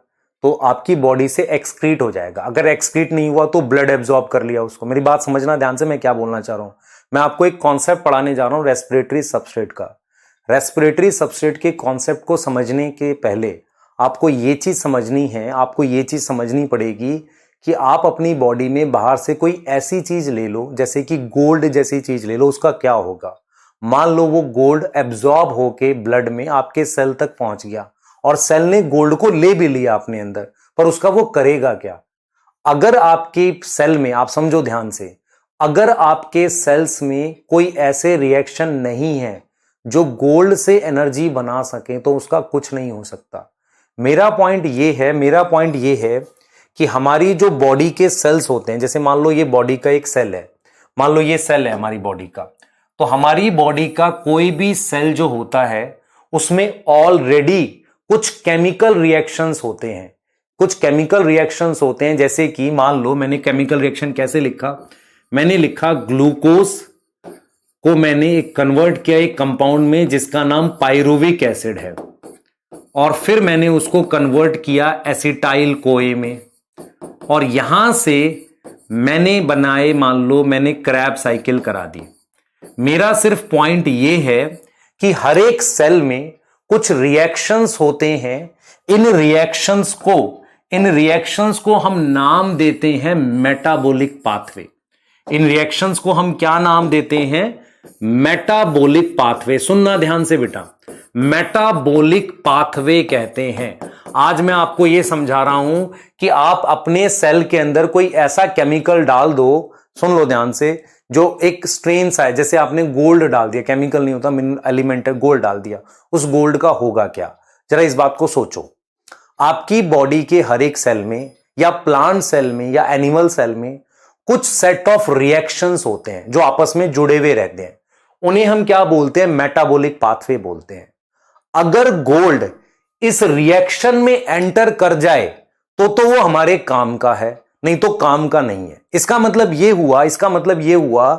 तो आपकी बॉडी से एक्सक्रीट हो जाएगा। अगर एक्सक्रीट नहीं हुआ तो ब्लड एब्जॉर्ब कर लिया उसको। मेरी बात समझना ध्यान से, मैं क्या बोलना चाह रहा हूं। मैं आपको एक कॉन्सेप्ट पढ़ाने जा रहा हूं रेस्पिरेटरी सबस्ट्रेट का। रेस्पिरेटरी सबस्ट्रेट के कॉन्सेप्ट को समझने के पहले आपको ये चीज समझनी है, आपको ये चीज समझनी पड़ेगी कि आप अपनी बॉडी में बाहर से कोई ऐसी चीज ले लो, जैसे कि गोल्ड जैसी चीज ले लो, उसका क्या होगा? मान लो वो गोल्ड एब्जॉर्ब होके ब्लड में आपके सेल तक पहुंच गया और सेल ने गोल्ड को ले भी लिया अपने अंदर, पर उसका वो करेगा क्या? अगर आपके सेल में, आप समझो ध्यान से, अगर आपके सेल्स में कोई ऐसे रिएक्शन नहीं है जो गोल्ड से एनर्जी बना सके तो उसका कुछ नहीं हो सकता। मेरा पॉइंट ये है कि हमारी जो बॉडी के सेल्स होते हैं, जैसे मान लो ये बॉडी का एक सेल है, मान लो ये सेल है हमारी बॉडी का, तो हमारी बॉडी का कोई भी सेल जो होता है उसमें ऑलरेडी कुछ केमिकल रिएक्शंस होते हैं, कुछ केमिकल रिएक्शंस होते हैं। जैसे कि मान लो मैंने केमिकल रिएक्शन कैसे लिखा, मैंने लिखा ग्लूकोज को मैंने एक कन्वर्ट किया एक कंपाउंड में जिसका नाम पायरुविक एसिड है, और फिर मैंने उसको कन्वर्ट किया एसिटाइल कोए में, और यहां से मैंने बनाए, मान लो मैंने क्रैब साइकिल करा दी। मेरा सिर्फ पॉइंट ये है कि हर एक सेल में कुछ रिएक्शंस होते हैं, इन रिएक्शंस को हम नाम देते हैं मेटाबॉलिक पाथवे। इन रिएक्शंस को हम क्या नाम देते हैं? Metabolic pathway. सुनना ध्यान से बेटा, मेटाबॉलिक पाथवे कहते हैं। आज मैं आपको यह समझा रहा हूं कि आप अपने सेल के अंदर कोई ऐसा केमिकल डाल दो, सुन लो ध्यान से, जो एक स्ट्रेन सा है। जैसे आपने गोल्ड डाल दिया, केमिकल नहीं होता, मिनरल एलिमेंट है, गोल्ड डाल दिया, उस गोल्ड का होगा क्या? जरा इस बात को सोचो। आपकी बॉडी के हर एक सेल में या प्लांट सेल में या एनिमल सेल में कुछ सेट ऑफ रिएक्शंस होते हैं जो आपस में जुड़े हुए रहते हैं, उन्हें हम क्या बोलते हैं? मेटाबॉलिक पाथवे बोलते हैं। अगर गोल्ड इस रिएक्शन में एंटर कर जाए तो वो हमारे काम का है, नहीं तो काम का नहीं है। इसका मतलब यह हुआ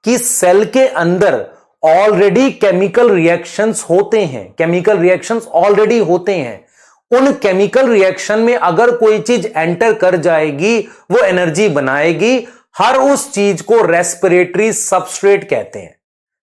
कि सेल के अंदर ऑलरेडी केमिकल रिएक्शंस होते हैं, केमिकल रिएक्शंस ऑलरेडी होते हैं। उन केमिकल रिएक्शन में अगर कोई चीज एंटर कर जाएगी वो एनर्जी बनाएगी। हर उस चीज को रेस्पिरेटरी सबस्ट्रेट कहते हैं।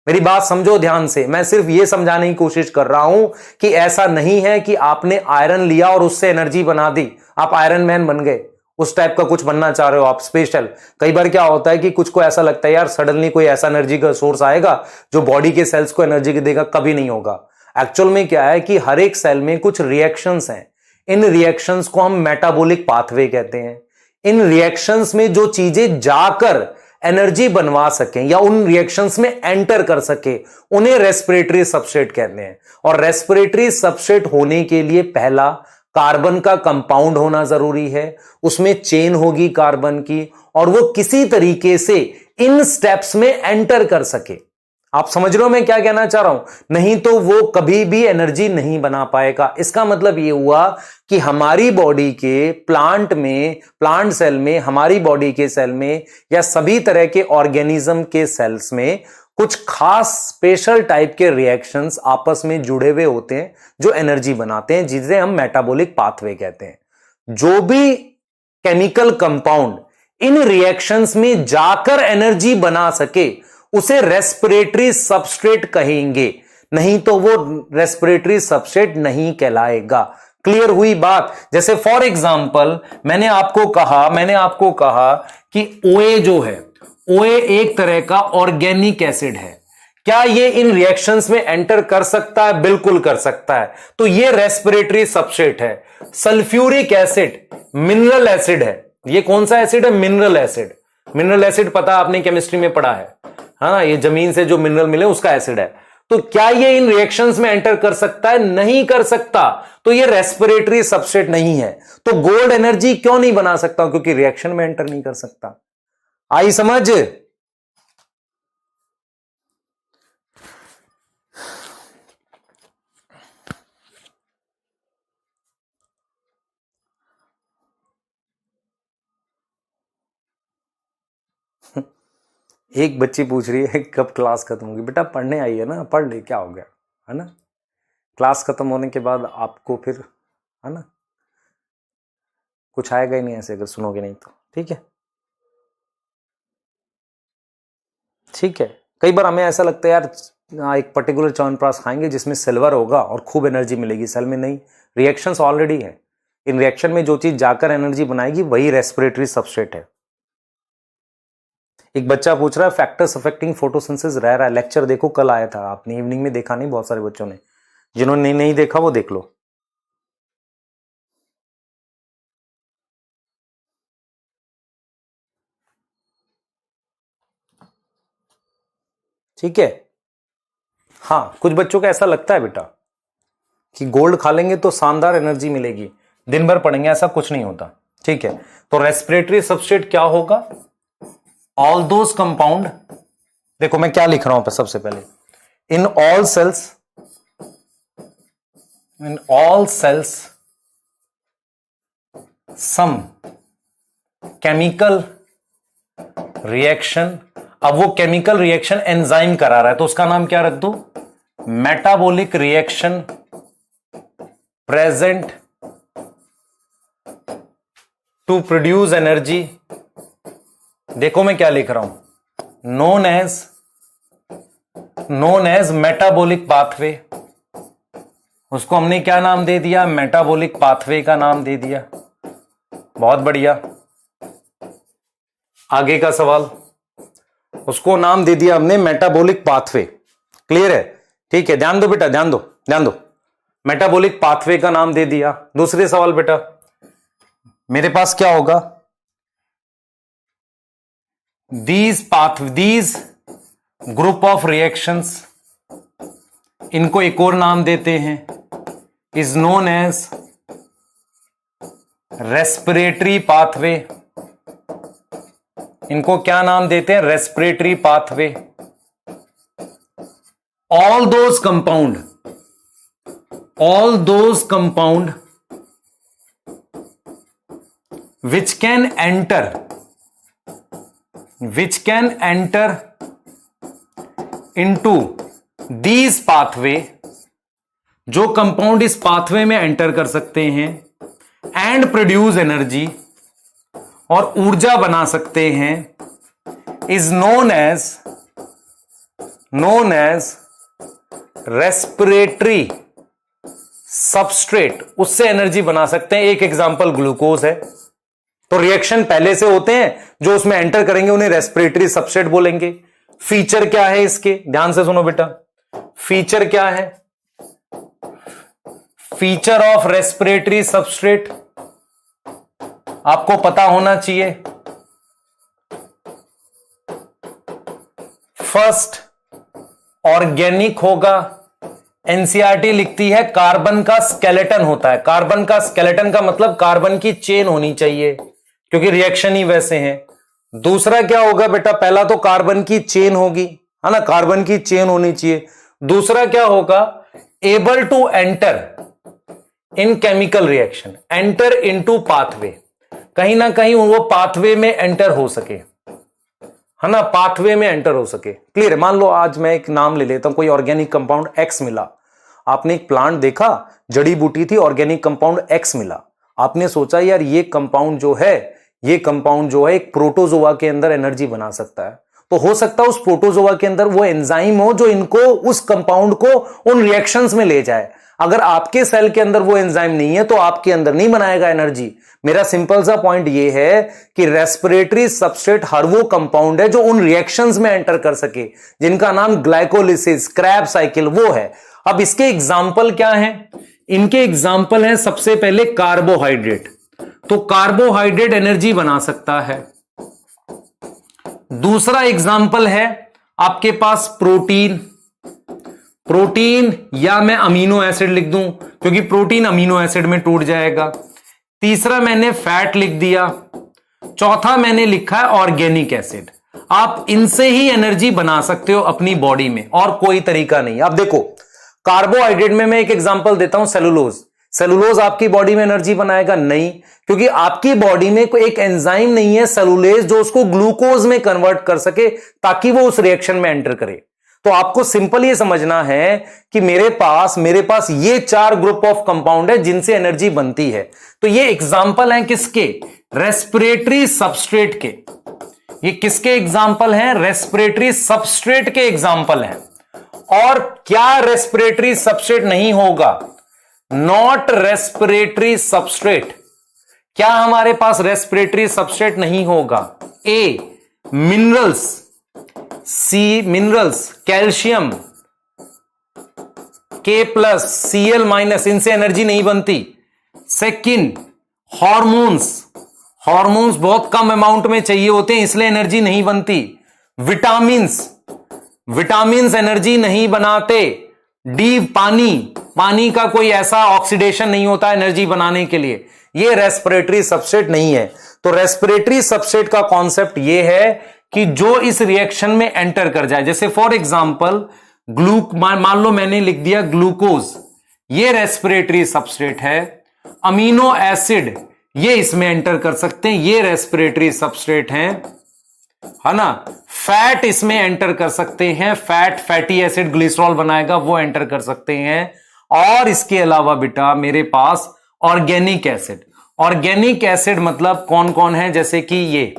मेरी बात समझो ध्यान से, मैं सिर्फ यह समझाने की कोशिश कर रहा हूं कि ऐसा नहीं है कि आपने आयरन लिया और उससे एनर्जी बना दी, आप आयरन मैन बन गए, उस टाइप का कुछ बनना चाह रहे हो आप स्पेशल। कई बार क्या होता है कि कुछ को ऐसा लगता है यार सडनली कोई ऐसा एनर्जी का सोर्स आएगा जो बॉडी के सेल्स को एनर्जी देगा, कभी नहीं होगा। एक्चुअल में क्या है कि हर एक सेल में कुछ रिएक्शंस हैं, इन रिएक्शंस को हम मेटाबॉलिक पाथवे कहते हैं। इन रिएक्शंस में जो चीजें जाकर एनर्जी बनवा सकें या उन रिएक्शंस में एंटर कर सके, उन्हें रेस्पिरेटरी सबस्ट्रेट कहते हैं। और रेस्पिरेटरी सबस्ट्रेट होने के लिए पहला कार्बन का कंपाउंड होना जरूरी है, उसमें चेन होगी कार्बन की, और वो किसी तरीके से इन स्टेप्स में एंटर कर सके। आप समझ रहे हो मैं क्या कहना चाह रहा हूं? नहीं तो वो कभी भी एनर्जी नहीं बना पाएगा। इसका मतलब ये हुआ कि हमारी बॉडी के प्लांट सेल में, हमारी बॉडी के सेल में या सभी तरह के ऑर्गेनिज्म के सेल्स में कुछ खास स्पेशल टाइप के रिएक्शंस आपस में जुड़े हुए होते हैं जो एनर्जी बनाते हैं, जिसे हम मेटाबॉलिक पाथवे कहते हैं। जो भी केमिकल कंपाउंड इन रिएक्शंस में जाकर एनर्जी बना सके उसे रेस्पिरेटरी सबस्ट्रेट कहेंगे, नहीं तो वो रेस्पिरेटरी सबस्ट्रेट नहीं कहलाएगा। क्लियर हुई बात? जैसे फॉर एग्जांपल मैंने आपको कहा कि ओए जो है, ओए एक तरह का ऑर्गेनिक एसिड है। क्या ये इन रिएक्शंस में एंटर कर सकता है? बिल्कुल कर सकता है। तो ये रेस्पिरेटरी सबस्ट्रेट है। सल्फ्यूरिक एसिड मिनरल एसिड है। ये कौन सा एसिड है? Mineral acid. मिनरल एसिड पता आपने केमिस्ट्री में पढ़ा है, हाँ, ये जमीन से जो मिनरल मिले उसका एसिड है। तो क्या ये इन रिएक्शंस में एंटर कर सकता है? नहीं कर सकता। तो ये रेस्पिरेटरी सबस्ट्रेट नहीं है। तो गोल्ड एनर्जी क्यों नहीं बना सकता? क्योंकि रिएक्शन में एंटर नहीं कर सकता। आई समझ? एक बच्ची पूछ रही है कब क्लास खत्म होगी। बेटा पढ़ने आई है ना, पढ़ ले, क्या हो गया, है ना। क्लास खत्म होने के बाद आपको फिर, है ना, कुछ आएगा ही नहीं ऐसे अगर सुनोगे नहीं तो। ठीक है, ठीक है। कई बार हमें ऐसा लगता है यार एक पर्टिकुलर च्यवनप्राश खाएंगे जिसमें सिल्वर होगा और खूब एनर्जी मिलेगी, सेल में नहीं, रिएक्शंस ऑलरेडी है। इन रिएक्शन में जो चीज जाकर एनर्जी बनाएगी वही रेस्पिरेटरी सबस्ट्रेट है। एक बच्चा पूछ रहा है फैक्टर्स अफेक्टिंग फोटोसिंथेसिस रह रहा है, लेक्चर देखो, कल आया था, आपने इवनिंग में देखा नहीं, बहुत सारे बच्चों ने, जिन्होंने नहीं देखा वो देख लो। ठीक है, हाँ, कुछ बच्चों को ऐसा लगता है बेटा कि गोल्ड खा लेंगे तो शानदार एनर्जी मिलेगी, दिन भर पढ़ेंगे, ऐसा कुछ नहीं होता। ठीक है, तो रेस्पिरेटरी सबस्ट्रेट क्या होगा? ऑल दोज कंपाउंड, देखो मैं क्या लिख रहा हूं पे सबसे पहले, in all cells some chemical reaction. अब वो केमिकल रिएक्शन एंजाइम करा रहा है तो उसका नाम क्या रख दो? Metabolic reaction present to produce energy. देखो मैं क्या लिख रहा हूं, नोन एज मेटाबॉलिक पाथवे। उसको हमने क्या नाम दे दिया? मेटाबॉलिक पाथवे का नाम दे दिया। बहुत बढ़िया। आगे का सवाल, उसको नाम दे दिया हमने मेटाबॉलिक पाथवे। क्लियर है? ठीक है, ध्यान दो बेटा, ध्यान दो। मेटाबॉलिक पाथवे का नाम दे दिया। दूसरे सवाल बेटा, मेरे पास क्या होगा? दीज ग्रुप ऑफ रिएक्शंस, इनको एक और नाम देते हैं, is known as respiratory pathway. इनको क्या नाम देते हैं? Respiratory pathway. All those compound which can enter into these pathway, जो कंपाउंड इस पाथवे में एंटर कर सकते हैं एंड प्रोड्यूस एनर्जी, और ऊर्जा बना सकते हैं, is known as respiratory substrate. उससे एनर्जी बना सकते हैं। एक एग्जांपल ग्लूकोज है। तो रिएक्शन पहले से होते हैं, जो उसमें एंटर करेंगे उन्हें रेस्पिरेटरी सबस्ट्रेट बोलेंगे। फीचर क्या है इसके? ध्यान से सुनो बेटा, फीचर क्या है? फीचर ऑफ रेस्पिरेटरी सबस्ट्रेट आपको पता होना चाहिए। फर्स्ट, ऑर्गेनिक होगा। एनसीईआरटी लिखती है कार्बन का स्केलेटन होता है। कार्बन का स्केलेटन का मतलब कार्बन की चेन होनी चाहिए, क्योंकि रिएक्शन ही वैसे हैं। दूसरा क्या होगा बेटा? पहला तो कार्बन की चेन होगी, है ना, कार्बन की चेन होनी चाहिए। दूसरा क्या होगा? Able to enter in chemical reaction, enter into pathway. कहीं ना कहीं वो पाथवे में एंटर हो सके, है ना, पाथवे में एंटर हो सके। क्लियर है? मान लो आज मैं एक नाम ले लेता हूं, कोई ऑर्गेनिक कंपाउंड एक्स मिला। आपने एक प्लांट देखा, जड़ी बूटी थी, ऑर्गेनिक कंपाउंड एक्स मिला। आपने सोचा यार ये कंपाउंड जो है एक प्रोटोजोआ के अंदर एनर्जी बना सकता है। तो हो सकता है उस प्रोटोजोआ के अंदर वो एंजाइम हो जो इनको, उस कंपाउंड को उन रिएक्शंस में ले जाए। अगर आपके सेल के अंदर वो एंजाइम नहीं है तो आपके अंदर नहीं बनाएगा एनर्जी। मेरा सिंपल सा पॉइंट ये है कि रेस्पिरेटरी सबस्ट्रेट हर वो कंपाउंड है जो उन रिएक्शंस में एंटर कर सके, जिनका नाम ग्लाइकोलिसिस, क्रैब साइकिल वो है। अब इसके एग्जाम्पल क्या हैं? इनके एग्जाम्पल हैं सबसे पहले कार्बोहाइड्रेट। तो कार्बोहाइड्रेट एनर्जी बना सकता है। दूसरा एग्जाम्पल है आपके पास प्रोटीन या मैं अमीनो एसिड लिख दूं, क्योंकि प्रोटीन अमीनो एसिड में टूट जाएगा। तीसरा मैंने फैट लिख दिया। चौथा मैंने लिखा है ऑर्गेनिक एसिड। आप इनसे ही एनर्जी बना सकते हो अपनी बॉडी में, और कोई तरीका नहीं। अब देखो कार्बोहाइड्रेट में मैं एक एग्जांपल देता हूं, सेलुलोज आपकी बॉडी में एनर्जी बनाएगा? नहीं, क्योंकि आपकी बॉडी में कोई एक एंजाइम नहीं है सेलुलेज जो उसको ग्लूकोज में कन्वर्ट कर सके ताकि वो उस रिएक्शन में एंटर करे। तो आपको सिंपल ये समझना है कि मेरे पास ये 4 ग्रुप ऑफ कंपाउंड है जिनसे एनर्जी बनती है। तो ये एग्जांपल हैं किसके? रेस्पिरेटरी सबस्ट्रेट के। ये किसके एग्जांपल हैं? रेस्पिरेटरी सबस्ट्रेट के एग्जांपल हैं। और क्या रेस्पिरेटरी सबस्ट्रेट नहीं होगा? Not respiratory substrate. क्या हमारे पास रेस्पिरेटरी सबस्ट्रेट नहीं होगा? ए, मिनरल्स, सी मिनरल्स, कैल्शियम, K+, Cl-, इनसे एनर्जी नहीं बनती। सेकंड, हार्मोन्स बहुत कम अमाउंट में चाहिए होते हैं, इसलिए एनर्जी नहीं बनती। विटामिन्स एनर्जी नहीं बनाते। डी, पानी का कोई ऐसा ऑक्सीडेशन नहीं होता एनर्जी बनाने के लिए, ये रेस्पिरेटरी सबस्ट्रेट नहीं है। तो रेस्पिरेटरी सबस्ट्रेट का कॉन्सेप्ट ये है कि जो इस रिएक्शन में एंटर कर जाए, जैसे फॉर एग्जांपल मान लो मैंने लिख दिया ग्लूकोज, ये रेस्पिरेटरी सबस्ट्रेट है। अमीनो एसिड ये इसमें एंटर कर सकते हैं, ये रेस्पिरेटरी सबस्ट्रेट हैं, है ना। फैट इसमें एंटर कर सकते हैं, फैटी एसिड ग्लिसरॉल बनाएगा, वो एंटर कर सकते हैं। और इसके अलावा बेटा मेरे पास ऑर्गेनिक एसिड, ऑर्गेनिक एसिड मतलब कौन कौन है, जैसे कि ये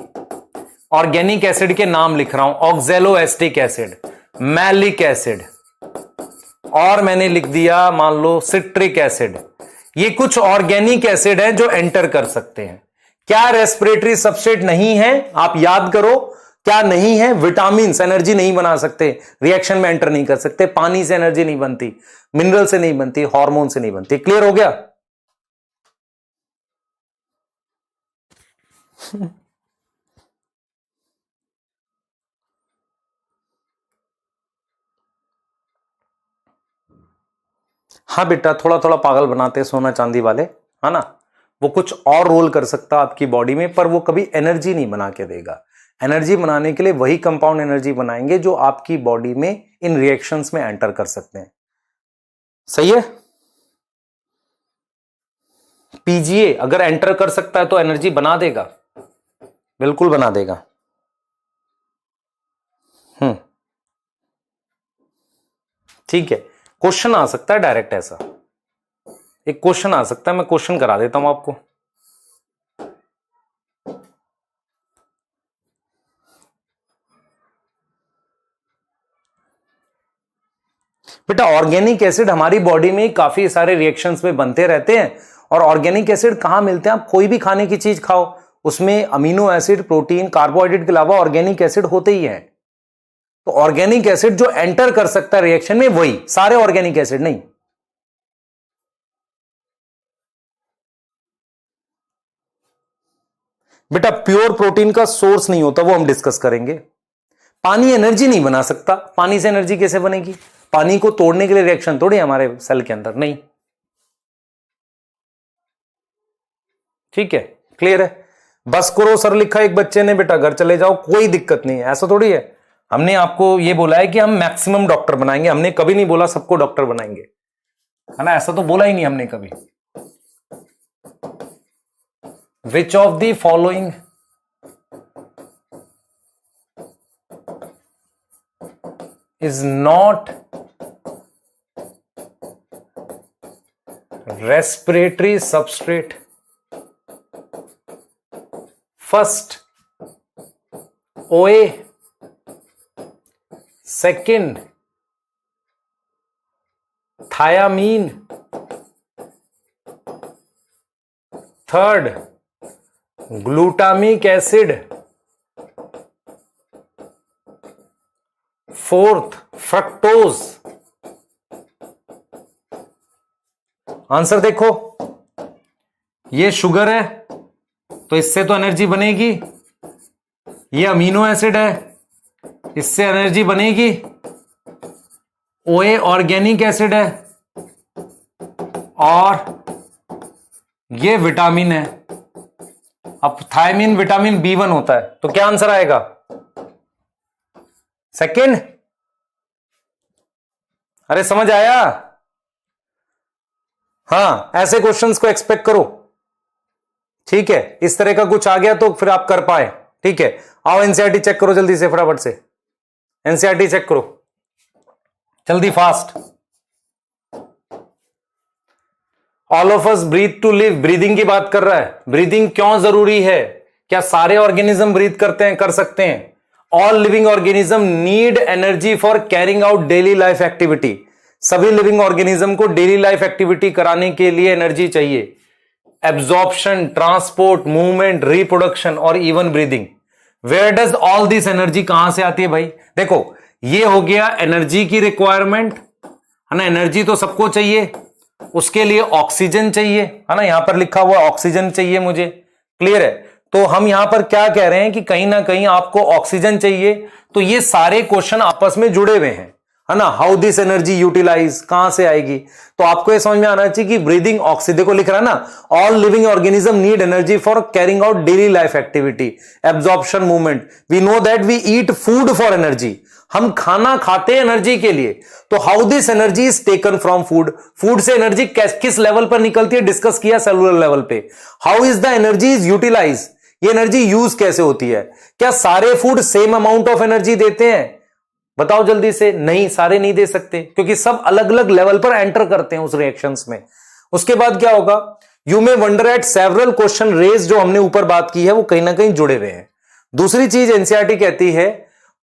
ऑर्गेनिक एसिड के नाम लिख रहा हूं, ऑक्जेलोएस्टिक एसिड, मैलिक एसिड, और मैंने लिख दिया मान लो सिट्रिक एसिड। ये कुछ ऑर्गेनिक एसिड है जो एंटर कर सकते हैं। क्या रेस्पिरेटरी सबस्ट्रेट नहीं है? आप याद करो क्या नहीं है? विटामिन एनर्जी नहीं बना सकते, रिएक्शन में एंटर नहीं कर सकते, पानी से एनर्जी नहीं बनती, मिनरल से नहीं बनती, हार्मोन से नहीं बनती। क्लियर हो गया? हाँ बेटा, थोड़ा थोड़ा पागल बनाते हैं सोना चांदी वाले, है ना। वो कुछ और रोल कर सकता आपकी बॉडी में, पर वो कभी एनर्जी नहीं बना के देगा। एनर्जी बनाने के लिए वही कंपाउंड एनर्जी बनाएंगे जो आपकी बॉडी में इन रिएक्शंस में एंटर कर सकते हैं। सही है? पीजीए अगर एंटर कर सकता है तो एनर्जी बना देगा, बिल्कुल बना देगा। ठीक है, क्वेश्चन आ सकता है डायरेक्ट, ऐसा एक क्वेश्चन आ सकता है, मैं क्वेश्चन करा देता हूं आपको। बेटा ऑर्गेनिक एसिड हमारी बॉडी में काफी सारे रिएक्शंस में बनते रहते हैं, और ऑर्गेनिक एसिड कहां मिलते हैं? आप कोई भी खाने की चीज खाओ, उसमें अमीनो एसिड, प्रोटीन, कार्बोहाइड्रेट के अलावा ऑर्गेनिक एसिड होते ही हैं। तो ऑर्गेनिक एसिड जो एंटर कर सकता है रिएक्शन में, वही, सारे ऑर्गेनिक एसिड नहीं। बेटा प्योर प्रोटीन का सोर्स नहीं होता, वो हम डिस्कस करेंगे। पानी एनर्जी नहीं बना सकता, पानी से एनर्जी कैसे बनेगी? पानी को तोड़ने के लिए रिएक्शन थोड़ी हमारे सेल के अंदर, नहीं। ठीक है, क्लियर है? बस करो सर लिखा एक बच्चे ने, बेटा घर चले जाओ, कोई दिक्कत नहीं है, ऐसा थोड़ी है। हमने आपको ये बोला है कि हम मैक्सिमम डॉक्टर बनाएंगे, हमने कभी नहीं बोला सबको डॉक्टर बनाएंगे, है ना, ऐसा तो बोला ही नहीं हमने कभी। Which of the following is not respiratory substrate? First, OA. Second, thiamine. Third, glutamic acid. Fourth, fructose. Answer देखो, ये शुगर है तो इससे तो एनर्जी बनेगी, ये अमीनो एसिड है इससे एनर्जी बनेगी, ओए ऑर्गेनिक एसिड है, और ये विटामिन है। अब थायमिन विटामिन B1 होता है, तो क्या आंसर आएगा? सेकंड। अरे समझ आया? हाँ, ऐसे क्वेश्चंस को एक्सपेक्ट करो। ठीक है, इस तरह का कुछ आ गया तो फिर आप कर पाए। ठीक है, आओ एनसीईआरटी चेक करो जल्दी से, फटाफट से एनसीईआरटी चेक करो जल्दी, fast. All of us breathe to live, breathing की बात कर रहा है। ब्रीदिंग क्यों जरूरी है? क्या सारे ऑर्गेनिज्म ब्रीथ करते हैं? कर सकते हैं। All living organism need energy for carrying out daily life activity. सभी लिविंग ऑर्गेनिज्म को डेली लाइफ एक्टिविटी कराने के लिए एनर्जी चाहिए। एब्जॉर्प्शन, ट्रांसपोर्ट, मूवमेंट, रिप्रोडक्शन और even breathing. Where does all this energy कहां से आती है भाई? देखो, ये हो गया एनर्जी की रिक्वायरमेंट, है ना। एनर्जी तो सबको चाहिए, उसके लिए ऑक्सीजन चाहिए, है ना, यहां पर लिखा हुआ ऑक्सीजन चाहिए मुझे। क्लियर है? तो हम यहां पर क्या कह रहे हैं कि कहीं ना कहीं आपको ऑक्सीजन चाहिए। तो ये सारे क्वेश्चन आपस में जुड़े हुए हैं। है ना। हाउ दिस एनर्जी यूटिलाइज, कहां से आएगी, तो आपको ये समझ में आना चाहिए कि ब्रीदिंग ऑक्सीजन, देखो लिख रहा है ना, all living organism need energy for carrying out daily life activity, absorption movement, we know that we eat food for energy, हम खाना खाते हैं एनर्जी के लिए, तो how this energy is taken from food, food से एनर्जी किस level पर निकलती है, डिस्कस किया सेलुलर लेवल पे। How is the energy is utilize, ये एनर्जी यूज कैसे होती है, क्या सारे food same amount of energy देते हैं, बताओ जल्दी से, नहीं सारे नहीं दे सकते, क्योंकि सब अलग अलग लेवल पर एंटर करते हैं उस रिएक्शंस में। उसके बाद क्या होगा, you may wonder at several question raise, जो हमने ऊपर बात की है वो कहीं ना कहीं जुड़े हुए हैं। दूसरी चीज एनसीईआरटी कहती है,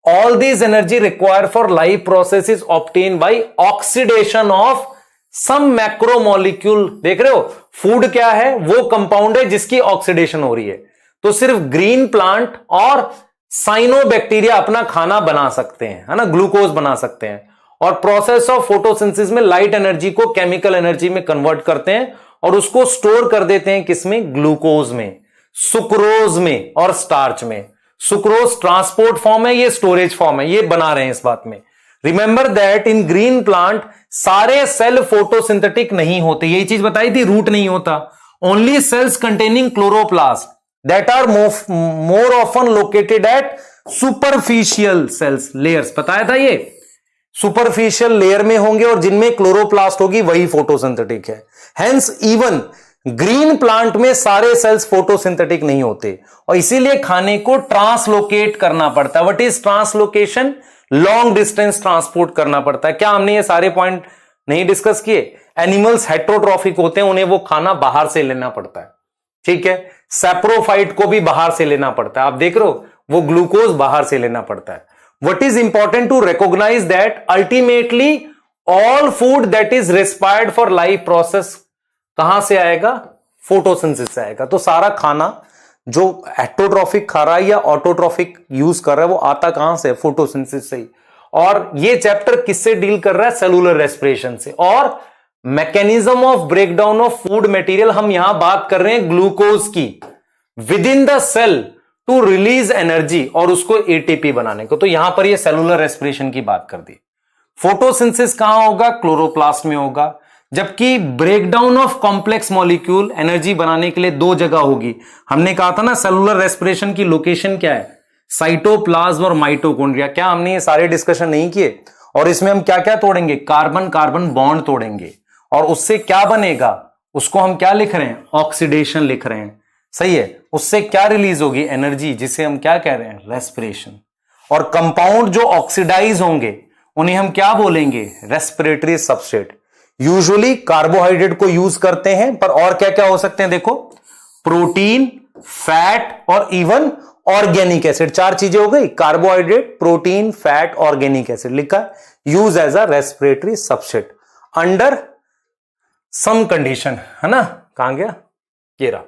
all this energy require for life process is obtain by oxidation of some macromolecule. देख रहे हो, फूड क्या है, वो कंपाउंड है जिसकी ऑक्सीडेशन हो रही है। तो सिर्फ ग्रीन प्लांट और साइनोबैक्टीरिया अपना खाना बना सकते हैं, है ना, ग्लूकोज बना सकते हैं, और प्रोसेस ऑफ फोटोसिंथेसिस में लाइट एनर्जी को केमिकल एनर्जी में कन्वर्ट करते हैं और उसको स्टोर कर देते हैं किसमें, ग्लूकोज में, सुक्रोज में और स्टार्च में। सुक्रोज ट्रांसपोर्ट फॉर्म है, ये स्टोरेज फॉर्म है, ये बना रहे हैं इस बात में। Remember that in green plant सारे सेल फोटोसिंथेटिक नहीं होते, यही चीज बताई थी, रूट नहीं होता, only cells containing chloroplast that are more often located at superficial cells layers, बताया था ये, सुपरफिशियल लेयर में होंगे और जिनमें क्लोरोप्लास्ट होगी वही फोटोसिंथेटिक है। हेंस इवन ग्रीन प्लांट में सारे सेल्स फोटोसिंथेटिक नहीं होते और इसीलिए खाने को ट्रांसलोकेट करना पड़ता है। What is translocation, long distance transport करना पड़ता है। क्या हमने ये सारे पॉइंट नहीं डिस्कस किए? एनिमल्स हेट्रोट्रॉफिक होते हैं, उन्हें वो खाना बाहर से लेना पड़ता है, ठीक है। सैप्रोफाइट को भी बाहर से लेना पड़ता है, आप देख रहे हो, वो ग्लूकोज बाहर से लेना पड़ता है। What is important to recognize that ultimately all food that is required for life process कहां से आएगा, फोटोसिंथेसिस से आएगा। तो सारा खाना जो हेट्रोट्रॉफिक खा रहा है या ऑटोट्रॉफिक यूज कर रहा है वो आता कहां से, फोटोसिंथेसिस से ही। और ये चैप्टर किससे डील कर रहा है, सेलुलर रेस्पिरेशन से। और mechanism of breakdown of food material, हम यहां बात कर रहे हैं ग्लूकोज की within the cell to release energy और उसको एटीपी बनाने को। तो यहां पर ये सेलुलर रेस्पिरेशन की बात कर दी। फोटोसिंथेसिस कहां होगा, क्लोरोप्लास्ट में होगा, जबकि breakdown of complex molecule energy बनाने के लिए दो जगह होगी। हमने कहा था ना सेलुलर रेस्पिरेशन की लोकेशन क्या है, साइटोप्लाज्म और माइटोकॉन्ड्रिया। क्या हमने ये सारे डिस्कशन नहीं किए? और इसमें हम क्या क्या तोड़ेंगे, कार्बन कार्बन बॉन्ड तोड़ेंगे और उससे क्या बनेगा, उसको हम क्या लिख रहे हैं, ऑक्सीडेशन लिख रहे हैं, सही है। उससे क्या रिलीज होगी, एनर्जी, जिसे हम क्या कह रहे हैं, रेस्पिरेशन। और कंपाउंड जो ऑक्सीडाइज होंगे उन्हें हम क्या बोलेंगे, रेस्पिरेटरी सबस्ट्रेट। यूजुअली कार्बोहाइड्रेट को यूज करते हैं, पर और क्या क्या हो सकते हैं, देखो, प्रोटीन, फैट और इवन ऑर्गेनिक एसिड। चार चीजें हो गई, carbohydrate, protein, fat, organic acid लिखा, use as a respiratory substrate under some condition, है ना। कहां गया, ये रहा,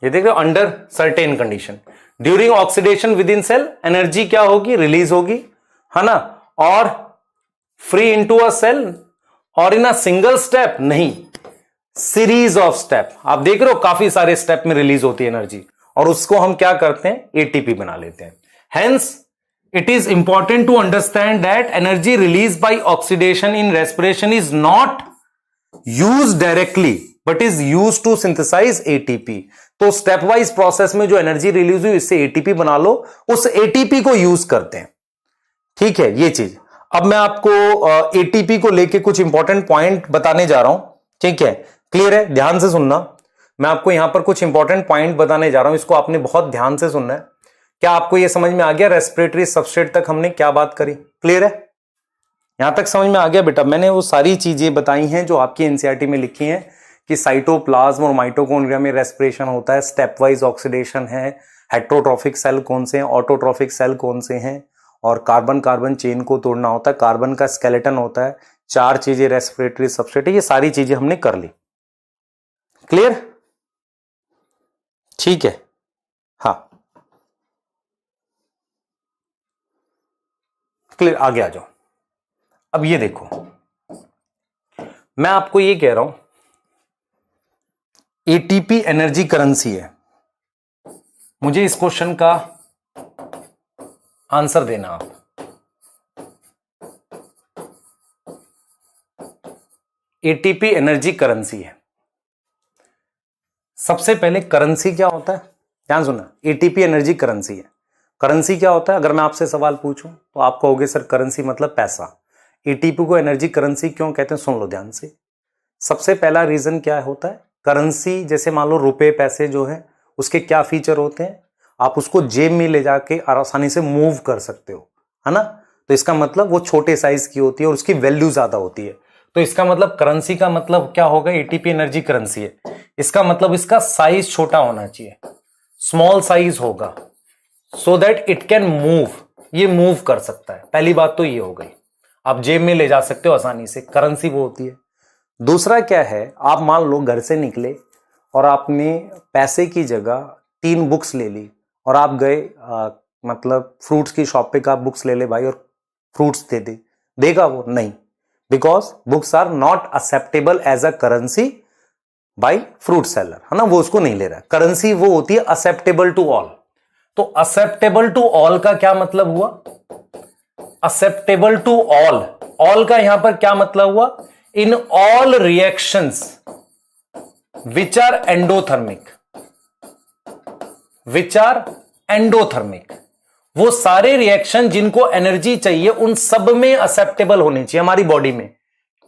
ये देख रहे हो, under certain condition. During oxidation within cell energy क्या होगी, रिलीज होगी, है ना। और फ्री इनटू अ सेल और इन अ सिंगल स्टेप नहीं, सीरीज ऑफ स्टेप। आप देख रहे हो काफी सारे स्टेप में रिलीज होती है एनर्जी और उसको हम क्या करते हैं, एटीपी बना लेते हैं। Hence it is important to understand that energy released by oxidation in respiration is not used directly but is used to synthesize ATP। तो स्टेप वाइज प्रोसेस में जो एनर्जी रिलीज हुई इससे एटीपी बना लो, उस एटीपी को यूज करते हैं, ठीक है, ये चीज। अब मैं आपको एटीपी को लेके कुछ इंपॉर्टेंट पॉइंट बताने जा रहा हूं, ठीक है, क्लियर है, ध्यान से सुनना। मैं आपको यहां पर कुछ इंपॉर्टेंट पॉइंट बताने जा रहा हूं, इसको आपने बहुत ध्यान से सुनना है। क्या आपको यह समझ में आ गया, रेस्पिरेटरी सबस्ट्रेट तक हमने क्या बात करी, क्लियर है, यहां तक समझ में आ गया बेटा? मैंने वो सारी चीजें बताई हैं जो आपकी एनसीईआरटी में लिखी हैं कि साइटोप्लाज्म और माइटोकॉन्ड्रिया में रेस्पिरेशन होता है, स्टेप वाइज ऑक्सीडेशन है, हेट्रोट्रॉफिक सेल कौन से हैं, ऑटोट्रॉफिक सेल कौन से हैं, और कार्बन कार्बन चेन को तोड़ना होता है, कार्बन का स्केलेटन होता है, चार चीजें रेस्पिरेटरी सबस्ट्रेट है, ये सारी चीजें हमने कर ली, क्लियर, ठीक है। हाँ क्लियर, आगे आ जाओ। अब ये देखो, मैं आपको ये कह रहा हूं एटीपी एनर्जी करेंसी है, मुझे इस क्वेश्चन का आंसर देना आप। एटीपी एनर्जी करेंसी है। सबसे पहले करेंसी क्या होता है, ध्यान सुनना, एटीपी एनर्जी करेंसी है। करेंसी क्या होता है, अगर मैं आपसे सवाल पूछूं तो आप कहोगे सर करेंसी मतलब पैसा। एटीपी को एनर्जी करेंसी क्यों कहते हैं, सुन लो ध्यान से। सबसे पहला रीजन क्या होता है, करेंसी जैसे मान लो रुपए पैसे जो है उसके क्या फीचर होते हैं, आप उसको जेब में ले जाके आसानी से मूव कर सकते हो, है ना। तो इसका मतलब वो छोटे साइज की होती है और उसकी वैल्यू ज्यादा होती है। तो इसका मतलब करेंसी का मतलब क्या होगा, एटीपी एनर्जी करेंसी है। इसका मतलब इसका साइज छोटा होना चाहिए, स्मॉल साइज होगा, so that it can move, ये मूव कर सकता है। पहली बात तो ये हो गई, आप जेब में ले जा सकते हो आसानी से, करेंसी वो होती है। दूसरा क्या है, आप मान लो घर से निकले और आपने पैसे की जगह 3 बुक्स ले ली और आप गए मतलब फ्रूट्स की शॉप पे का बुक्स ले ले भाई और फ्रूट्स दे दे, देगा वो नहीं, because books are not acceptable as a currency by fruit seller, है ना, वो उसको नहीं ले रहा। करेंसी वो होती है एक्सेप्टेबल टू ऑल। तो एक्सेप्टेबल टू ऑल का क्या मतलब हुआ, एक्सेप्टेबल टू ऑल, ऑल का यहां पर क्या मतलब हुआ, in all reactions which are endothermic, which are endothermic, वो सारे रिएक्शन जिनको एनर्जी चाहिए उन सब में एक्सेप्टेबल होनी चाहिए हमारी बॉडी में।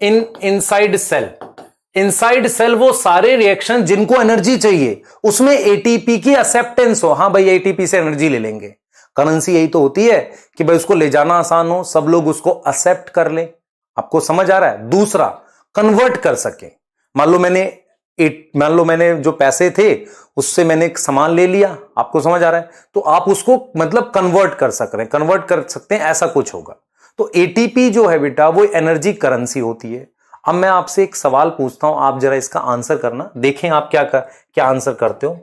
इनसाइड सेल, इनसाइड सेल वो सारे रिएक्शन जिनको एनर्जी चाहिए उसमें एटीपी की एक्सेप्टेंस हो, हां भाई एटीपी से एनर्जी ले लेंगे। करेंसी यही तो होती है कि भाई उसको ले जाना आसान हो, सब लोग उसको एक्सेप्ट कर ले। आपको समझ आ रहा है। दूसरा, कन्वर्ट कर सके। मान लो मैंने जो पैसे थे उससे मैंने एक सामान ले लिया, आपको समझ आ रहा है, तो आप उसको मतलब कन्वर्ट कर सकते हैं, ऐसा कुछ होगा। तो एटीपी जो है बेटा वो एनर्जी करेंसी होती है। अब मैं आपसे एक सवाल पूछता हूं, आप जरा इसका आंसर करना, देखें आप क्या आंसर करते हो।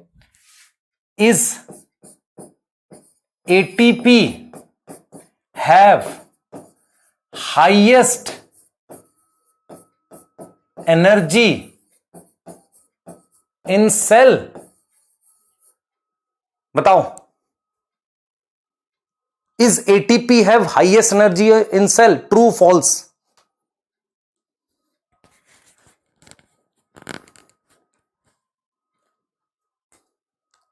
Is ATP have highest energy in cell, बताओ। Is ATP have highest energy in cell, true false?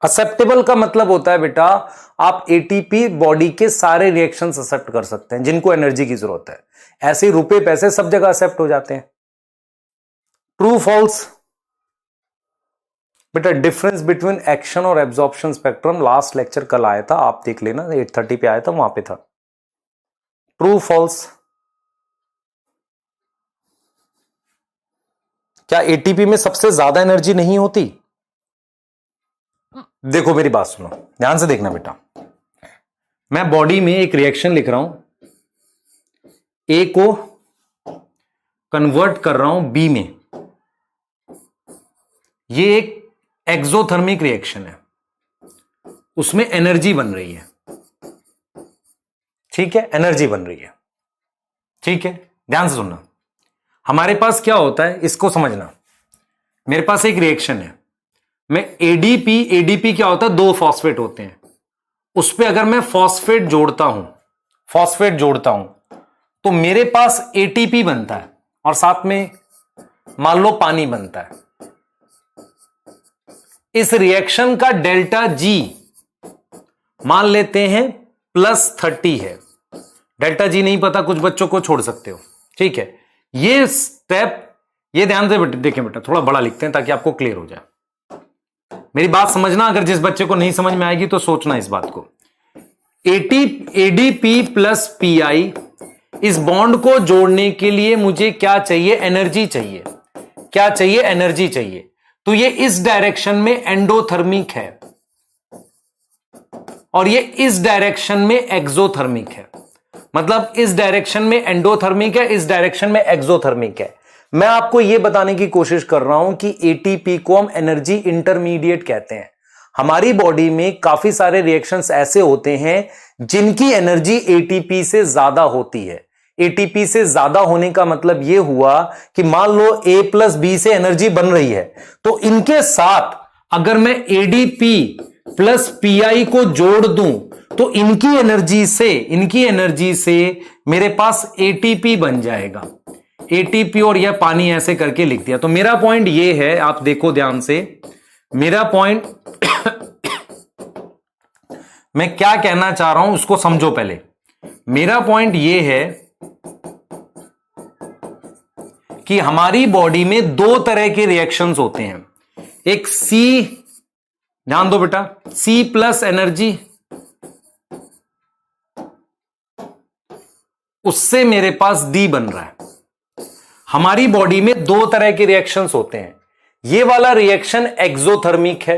Acceptable का मतलब होता है बेटा आप एटीपी बॉडी के सारे रिएक्शंस एक्सेप्ट कर सकते हैं जिनको एनर्जी की जरूरत है। ऐसे ही रुपए पैसे सब जगह एक्सेप्ट हो जाते हैं। True false? बेटा डिफरेंस बिटवीन एक्शन और एब्जॉर्प्शन स्पेक्ट्रम लास्ट लेक्चर कल आया था, आप देख लेना, 8:30 पे आया था, वहां पे था। True false? क्या एटीपी में सबसे ज्यादा एनर्जी नहीं होती? देखो मेरी बात सुनो, ध्यान से देखना बेटा। मैं बॉडी में एक रिएक्शन लिख रहा हूं, ए को कन्वर्ट कर रहा हूं बी में। ये एक एक्सोथर्मिक रिएक्शन है, उसमें एनर्जी बन रही है, ठीक है, एनर्जी बन रही है, ठीक है। ध्यान से सुनना, हमारे पास क्या होता है इसको समझना। मेरे पास एक रिएक्शन है, मैं एडीपी क्या होता है, 2 फॉस्फेट होते हैं, उस पर अगर मैं फॉस्फेट जोड़ता हूं तो मेरे पास एटीपी बनता है और साथ में मान लो पानी बनता है। इस रिएक्शन का डेल्टा जी मान लेते हैं +30 है। डेल्टा जी नहीं पता, कुछ बच्चों को छोड़ सकते हो, ठीक है। ये स्टेप, ये ध्यान से देखें बेटा, थोड़ा बड़ा लिखते हैं ताकि आपको क्लियर हो जाए। मेरी बात समझना, अगर जिस बच्चे को नहीं समझ में आएगी तो सोचना इस बात को। एडीपी प्लस पीआई, इस बॉन्ड को जोड़ने के लिए मुझे क्या चाहिए, एनर्जी चाहिए। क्या चाहिए, एनर्जी चाहिए। तो ये इस डायरेक्शन में एंडोथर्मिक है और ये इस डायरेक्शन में एक्सोथर्मिक है। मतलब इस डायरेक्शन में एंडोथर्मिक है, इस डायरेक्शन में एक्सोथर्मिक है। मैं आपको यह बताने की कोशिश कर रहा हूं कि एटीपी को हम एनर्जी इंटरमीडिएट कहते हैं। हमारी बॉडी में काफी सारे रिएक्शंस ऐसे होते हैं जिनकी एनर्जी एटीपी से ज्यादा होती है। एटीपी से ज्यादा होने का मतलब यह हुआ कि मान लो ए प्लस बी से एनर्जी बन रही है, तो इनके साथ अगर मैं एडीपी प्लस पीआई को जोड़ दूं तो इनकी एनर्जी से मेरे पास एटीपी बन जाएगा। एटीपी और यह पानी ऐसे करके लिख दिया। तो मेरा पॉइंट ये है, आप देखो ध्यान से, मेरा पॉइंट मैं क्या कहना चाह रहा हूं उसको समझो पहले। मेरा पॉइंट ये है कि हमारी बॉडी में दो तरह के रिएक्शंस होते हैं। एक सी, ध्यान दो बेटा, सी प्लस एनर्जी, उससे मेरे पास डी बन रहा है। हमारी बॉडी में दो तरह के रिएक्शंस होते हैं। ये वाला रिएक्शन एक्सोथर्मिक है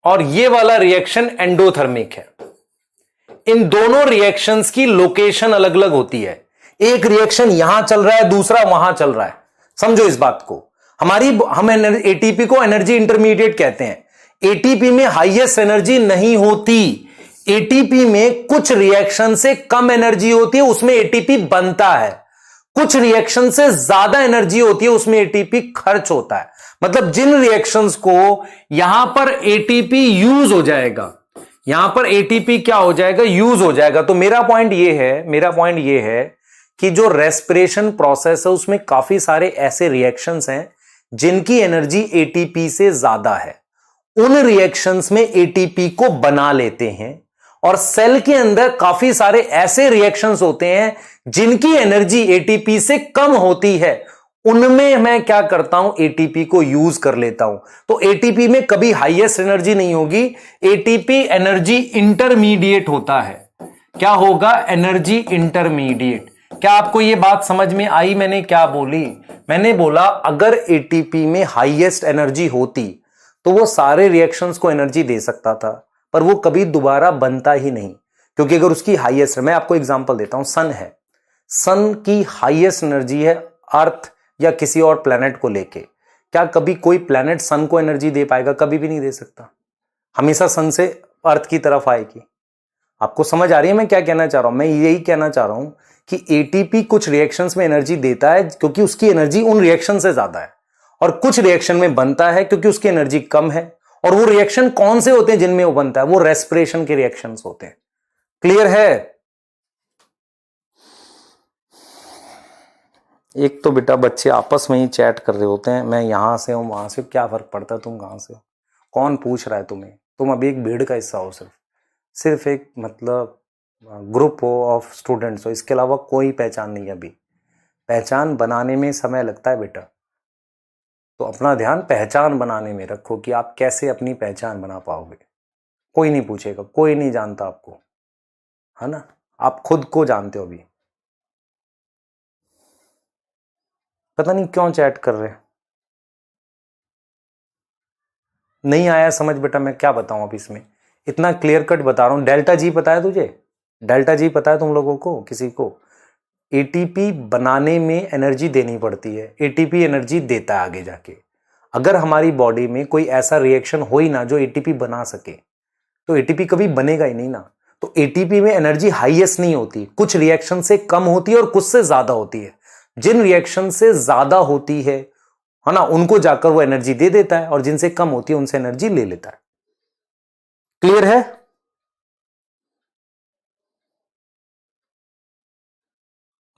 और ये वाला रिएक्शन एंडोथर्मिक है। इन दोनों रिएक्शंस की लोकेशन अलग अलग होती है। एक रिएक्शन यहां चल रहा है, दूसरा वहां चल रहा है। समझो इस बात को। हम एटीपी को एनर्जी इंटरमीडिएट कहते हैं। एटीपी में हाईएस्ट एनर्जी नहीं होती। एटीपी में कुछ रिएक्शन से कम एनर्जी होती है, उसमें एटीपी बनता है। कुछ रिएक्शन से ज्यादा एनर्जी होती है, उसमें एटीपी खर्च होता है। मतलब जिन रिएक्शंस को यहां पर एटीपी यूज हो जाएगा, यहां पर एटीपी क्या हो जाएगा, यूज हो जाएगा। तो मेरा पॉइंट यह है कि जो रेस्पिरेशन प्रोसेस है उसमें काफी सारे ऐसे रिएक्शंस हैं जिनकी एनर्जी एटीपी से ज्यादा है। उन रिएक्शंस में एटीपी को बना लेते हैं। और सेल के अंदर काफी सारे ऐसे रिएक्शंस होते हैं जिनकी एनर्जी एटीपी से कम होती है। उनमें मैं क्या करता हूं, एटीपी को यूज कर लेता हूं। तो एटीपी में कभी हाईएस्ट एनर्जी नहीं होगी, एटीपी एनर्जी इंटरमीडिएट होता है। क्या होगा, एनर्जी इंटरमीडिएट। क्या आपको यह बात समझ में आई? मैंने क्या बोली? मैंने बोला अगर एटीपी में हाईएस्ट एनर्जी होती तो वो सारे रिएक्शंस को एनर्जी दे सकता था, पर वो कभी दोबारा बनता ही नहीं। क्योंकि अगर उसकी हाईएस्ट, मैं आपको एग्जांपल देता हूं, सन है, सन की हाईएस्ट एनर्जी है अर्थ या किसी और प्लेनेट को लेके। क्या कभी कोई प्लेनेट सन को एनर्जी दे पाएगा? कभी भी नहीं दे सकता। हमेशा सन से अर्थ की तरफ आएगी। आपको समझ आ रही है मैं क्या कहना चाह रहा हूं? मैं यही कहना चाह रहा हूं कि एटीपी कुछ रिएक्शंस में एनर्जी देता है क्योंकि उसकी एनर्जी उन रिएक्शन से ज्यादा है, और कुछ रिएक्शन में बनता है क्योंकि उसकी एनर्जी कम है। और वो रिएक्शन कौन से होते हैं जिनमें वो बनता है? वो रेस्पिरेशन के रिएक्शंस होते हैं। क्लियर है? एक तो बेटा बच्चे आपस में ही चैट कर रहे होते हैं, मैं यहां से हूं वहां से, क्या फर्क पड़ता है तुम कहां से हो, कौन पूछ रहा है तुम्हें? तुम अभी एक भीड़ का हिस्सा हो, सिर्फ एक मतलब ग्रुप हो ऑफ स्टूडेंट्स हो, इसके अलावा कोई पहचान नहीं है। अभी पहचान बनाने में समय लगता है बेटा, तो अपना ध्यान पहचान बनाने में रखो कि आप कैसे अपनी पहचान बना पाओगे। कोई नहीं पूछेगा, कोई नहीं जानता आपको, है ना? आप खुद को जानते हो। अभी पता नहीं क्यों चैट कर रहे हैं, नहीं आया समझ बेटा। मैं क्या बताऊं अब इसमें, इतना क्लियर कट बता रहा हूं। डेल्टा जी पता है तुझे? डेल्टा जी पता है तुम लोगों को? किसी को? एटीपी बनाने में एनर्जी देनी पड़ती है, एटीपी एनर्जी देता है आगे जाके। अगर हमारी बॉडी में कोई ऐसा रिएक्शन हो ही ना जो एटीपी बना सके, तो एटीपी कभी बनेगा ही नहीं ना। तो एटीपी में एनर्जी हाईएस्ट नहीं होती, कुछ रिएक्शन से कम होती है और कुछ से ज्यादा होती है। जिन रिएक्शन से ज्यादा होती है ना, उनको जाकर वो एनर्जी दे देता है, और जिनसे कम होती है उनसे एनर्जी ले लेता है। क्लियर है?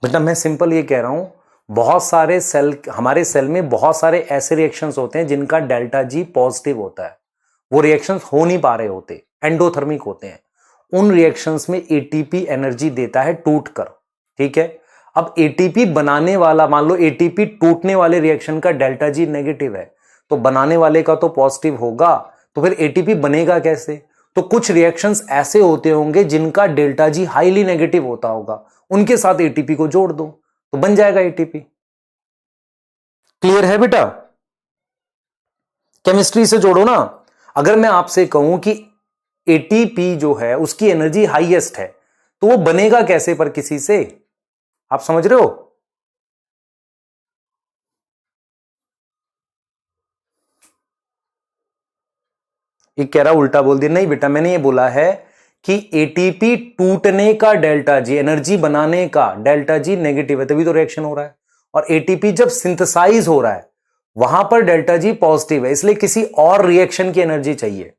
बेटा मैं सिंपल ये कह रहा हूं, बहुत सारे सेल, हमारे सेल में बहुत सारे ऐसे रिएक्शंस होते हैं जिनका डेल्टा जी पॉजिटिव होता है। वो रिएक्शंस हो नहीं पा रहे होते, एंडोथर्मिक होते हैं। उन रिएक्शंस में एटीपी एनर्जी देता है टूट कर। ठीक है? अब एटीपी बनाने वाला, मान लो एटीपी टूटने वाले रिएक्शन का डेल्टा जी नेगेटिव है, तो बनाने वाले का तो पॉजिटिव होगा, तो फिर एटीपी बनेगा कैसे? तो कुछ रिएक्शंस ऐसे होते होंगे जिनका डेल्टा जी हाईली नेगेटिव होता होगा, उनके साथ एटीपी को जोड़ दो तो बन जाएगा एटीपी। क्लियर है बेटा? केमिस्ट्री से जोड़ो ना। अगर मैं आपसे कहूं कि एटीपी जो है उसकी एनर्जी हाईएस्ट है, तो वो बनेगा कैसे पर किसी से? आप समझ रहे हो? ये कह रहा उल्टा बोल दिया। नहीं बेटा, मैंने ये बोला है कि एटीपी टूटने का डेल्टा जी, एनर्जी बनाने का डेल्टा जी नेगेटिव है, तभी तो रिएक्शन हो रहा है। और एटीपी जब सिंथेसाइज हो रहा है वहां पर डेल्टा जी पॉजिटिव है, इसलिए किसी और रिएक्शन की एनर्जी चाहिए।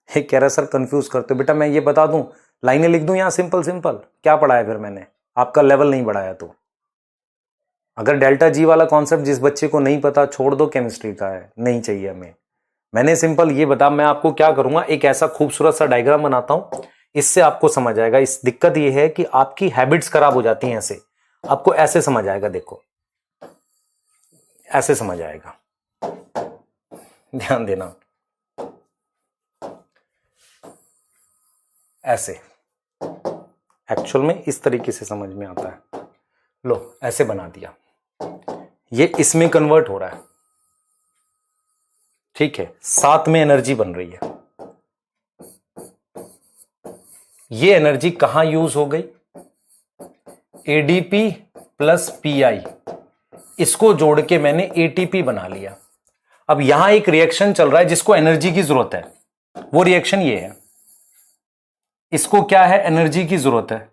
कह रहा सर कंफ्यूज करते हो। बेटा मैं ये बता दूं, लाइनें लिख दूं यहां सिंपल सिंपल? क्या पढ़ाया फिर मैंने? आपका लेवल नहीं बढ़ाया तो। अगर डेल्टा जी वाला कॉन्सेप्ट जिस बच्चे को नहीं पता, छोड़ दो, केमिस्ट्री का है, नहीं चाहिए हमें। मैंने सिंपल ये बता, मैं आपको क्या करूंगा, एक ऐसा खूबसूरत सा डायग्राम बनाता हूं, इससे आपको समझ आएगा। इस दिक्कत ये है कि आपकी हैबिट्स खराब हो जाती हैं ऐसे, आपको ऐसे समझ आएगा, देखो ऐसे समझ आएगा, ध्यान देना, ऐसे एक्चुअल में इस तरीके से समझ में आता है। लो ऐसे बना दिया, ये इसमें कन्वर्ट हो रहा है, ठीक है, साथ में एनर्जी बन रही है। ये एनर्जी कहां यूज हो गई? एडीपी प्लस पीआई, इसको जोड़ के मैंने एटीपी बना लिया। अब यहां एक रिएक्शन चल रहा है जिसको एनर्जी की जरूरत है, वो रिएक्शन ये है। इसको क्या है? एनर्जी की जरूरत है,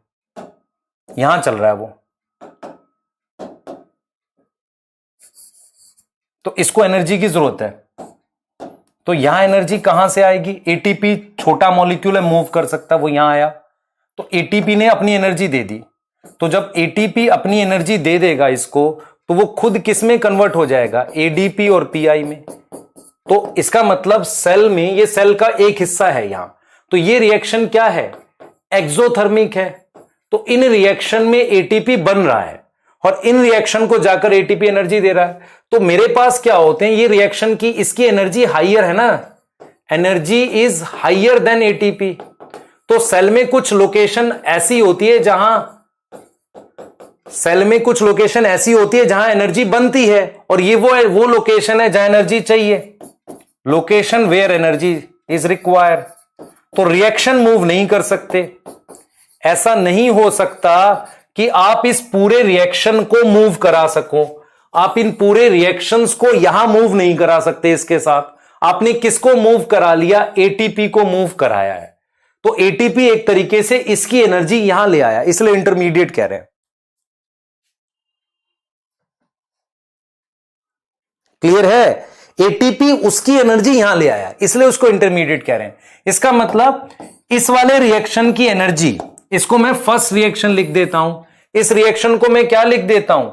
यहां चल रहा है वो, तो इसको एनर्जी की जरूरत है। तो यहां एनर्जी कहां से आएगी? एटीपी छोटा मॉलिक्यूल है, मूव कर सकता, वो यहां आया, तो एटीपी ने अपनी एनर्जी दे दी। तो जब एटीपी अपनी एनर्जी दे देगा इसको, तो वो खुद किस में कन्वर्ट हो जाएगा? एडीपी और पीआई में। तो इसका मतलब सेल में, ये सेल का एक हिस्सा है यहां, तो ये रिएक्शन क्या है? एक्सोथर्मिक है। तो इन रिएक्शन में एटीपी बन रहा है और इन रिएक्शन को जाकर एटीपी एनर्जी दे रहा है। तो मेरे पास क्या होते हैं, ये रिएक्शन की, इसकी एनर्जी हाइयर है ना, energy is higher than ATP. तो सेल में कुछ लोकेशन ऐसी होती है जहां, सेल में कुछ लोकेशन ऐसी होती है जहां एनर्जी बनती है, और ये वो लोकेशन है जहां एनर्जी चाहिए, location where energy is required. तो रिएक्शन मूव नहीं कर सकते। ऐसा नहीं हो सकता कि आप इस पूरे रिएक्शन को मूव करा सको। आप इन पूरे रिएक्शंस को यहां मूव नहीं करा सकते। इसके साथ आपने किसको मूव करा लिया? एटीपी को मूव कराया है। तो एटीपी एक तरीके से इसकी एनर्जी यहां ले आया, इसलिए इंटरमीडिएट कह रहे हैं। क्लियर है? एटीपी उसकी एनर्जी यहां ले आया, इसलिए उसको इंटरमीडिएट कह रहे हैं। इसका मतलब इस वाले रिएक्शन की एनर्जी, इसको मैं फर्स्ट रिएक्शन लिख देता हूं, इस रिएक्शन को मैं क्या लिख देता हूं?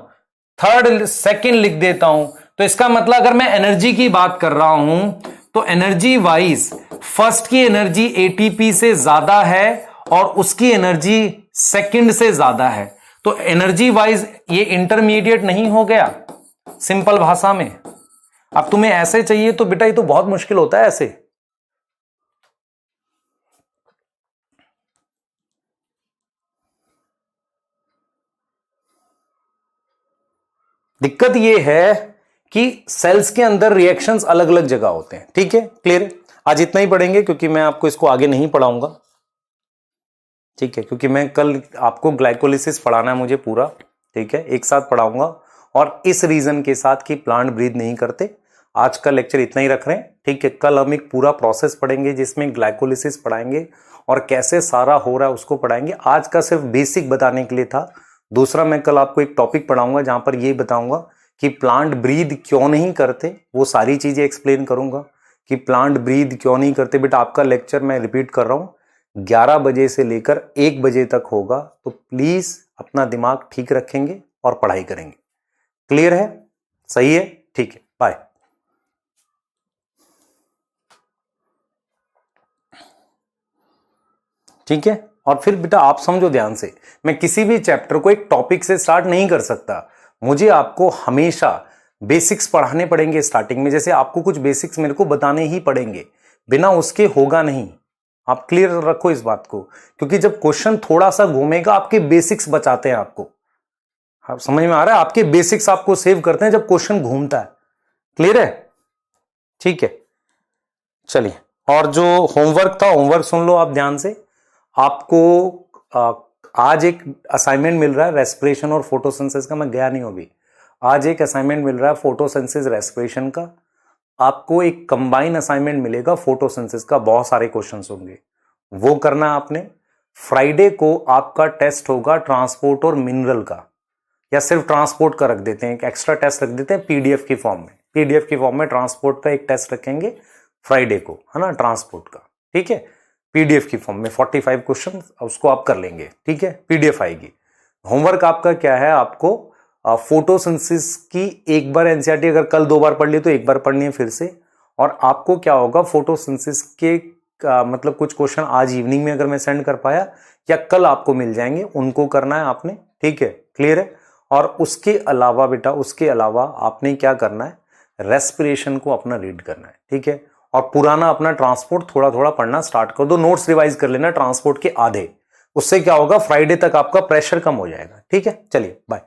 थर्ड, सेकंड लिख देता हूं। तो इसका मतलब अगर मैं एनर्जी की बात कर रहा हूं, तो एनर्जी वाइज फर्स्ट की एनर्जी एटीपी से ज्यादा है और उसकी एनर्जी सेकंड से ज्यादा है। तो एनर्जी वाइज ये इंटरमीडिएट नहीं हो गया सिंपल भाषा में। अब तुम्हें ऐसे चाहिए तो बेटा ये तो बहुत मुश्किल होता है ऐसे। दिक्कत ये है कि सेल्स के अंदर रिएक्शंस अलग अलग जगह होते हैं। ठीक है, क्लियर है? आज इतना ही पढ़ेंगे क्योंकि मैं आपको इसको आगे नहीं पढ़ाऊंगा। ठीक है, क्योंकि मैं कल आपको ग्लाइकोलिसिस पढ़ाना है मुझे पूरा। ठीक है, एक साथ पढ़ाऊंगा और इस रीजन के साथ कि प्लांट ब्रीथ नहीं करते। आज का लेक्चर इतना ही रख रहे हैं। ठीक है, कल हम एक पूरा प्रोसेस पढ़ेंगे जिसमें ग्लाइकोलिसिस पढ़ाएंगे और कैसे सारा हो रहा है उसको पढ़ाएंगे। आज का सिर्फ बेसिक बताने के लिए था। दूसरा मैं कल आपको एक टॉपिक पढ़ाऊंगा जहां पर ये बताऊंगा कि प्लांट ब्रीथ क्यों नहीं करते, वो सारी चीजें एक्सप्लेन करूंगा कि प्लांट ब्रीथ क्यों नहीं करते। बेटा आपका लेक्चर मैं रिपीट कर रहा हूं 11 बजे से लेकर 1 बजे तक होगा, तो प्लीज अपना दिमाग ठीक रखेंगे और पढ़ाई करेंगे। क्लियर है? सही है? ठीक है, बाय। ठीक है, और फिर बेटा आप समझो ध्यान से, मैं किसी भी चैप्टर को एक टॉपिक से स्टार्ट नहीं कर सकता। मुझे आपको हमेशा बेसिक्स पढ़ाने पड़ेंगे स्टार्टिंग में। जैसे आपको कुछ बेसिक्स मेरे को बताने ही पड़ेंगे, बिना उसके होगा नहीं। आप क्लियर रखो इस बात को, क्योंकि जब क्वेश्चन थोड़ा सा घूमेगा आपके बेसिक्स बचाते हैं आपको। आप समझ में आ रहा है? आपके बेसिक्स आपको सेव करते हैं जब क्वेश्चन घूमता है। क्लियर है? ठीक है, चलिए। और जो होमवर्क था, होमवर्क सुन लो आप ध्यान से। आपको आज एक असाइनमेंट मिल रहा है रेस्पिरेशन और फोटोसिंथेसिस का। मैं गया नहीं हूं अभी। आज एक असाइनमेंट मिल रहा है फोटोसिंथेसिस रेस्पिरेशन का। आपको एक कंबाइन असाइनमेंट मिलेगा फोटोसिंथेसिस का, बहुत सारे क्वेश्चंस होंगे, वो करना आपने। फ्राइडे को आपका टेस्ट होगा ट्रांसपोर्ट और मिनरल का, या सिर्फ ट्रांसपोर्ट का रख देते हैं, एक एक्स्ट्रा टेस्ट रख देते हैं पीडीएफ की फॉर्म में। पीडीएफ की फॉर्म में ट्रांसपोर्ट का एक टेस्ट रखेंगे फ्राइडे को, है ना, ट्रांसपोर्ट का। ठीक है, पीडीएफ की फॉर्म में 45 क्वेश्चन, उसको आप कर लेंगे, ठीक है, पीडीएफ आएगी। होमवर्क आपका क्या है, आपको फोटोसिंथेसिस की एक बार एनसीईआरटी अगर कल 2 बार पढ़ ली तो एक बार पढ़नी है फिर से, और आपको क्या होगा फोटोसिंथेसिस के मतलब कुछ क्वेश्चन आज इवनिंग में अगर मैं सेंड कर पाया या कल आपको मिल जाएंगे, उनको करना है आपने, ठीक है, क्लियर है। और उसके अलावा बेटा, उसके अलावा आपने क्या करना है, रेस्पिरेशन को अपना रीड करना है, ठीक है, और पुराना अपना ट्रांसपोर्ट थोड़ा थोड़ा पढ़ना स्टार्ट कर दो, नोट्स रिवाइज कर लेना ट्रांसपोर्ट के आधे, उससे क्या होगा फ्राइडे तक आपका प्रेशर कम हो जाएगा, ठीक है। चलिए बाय।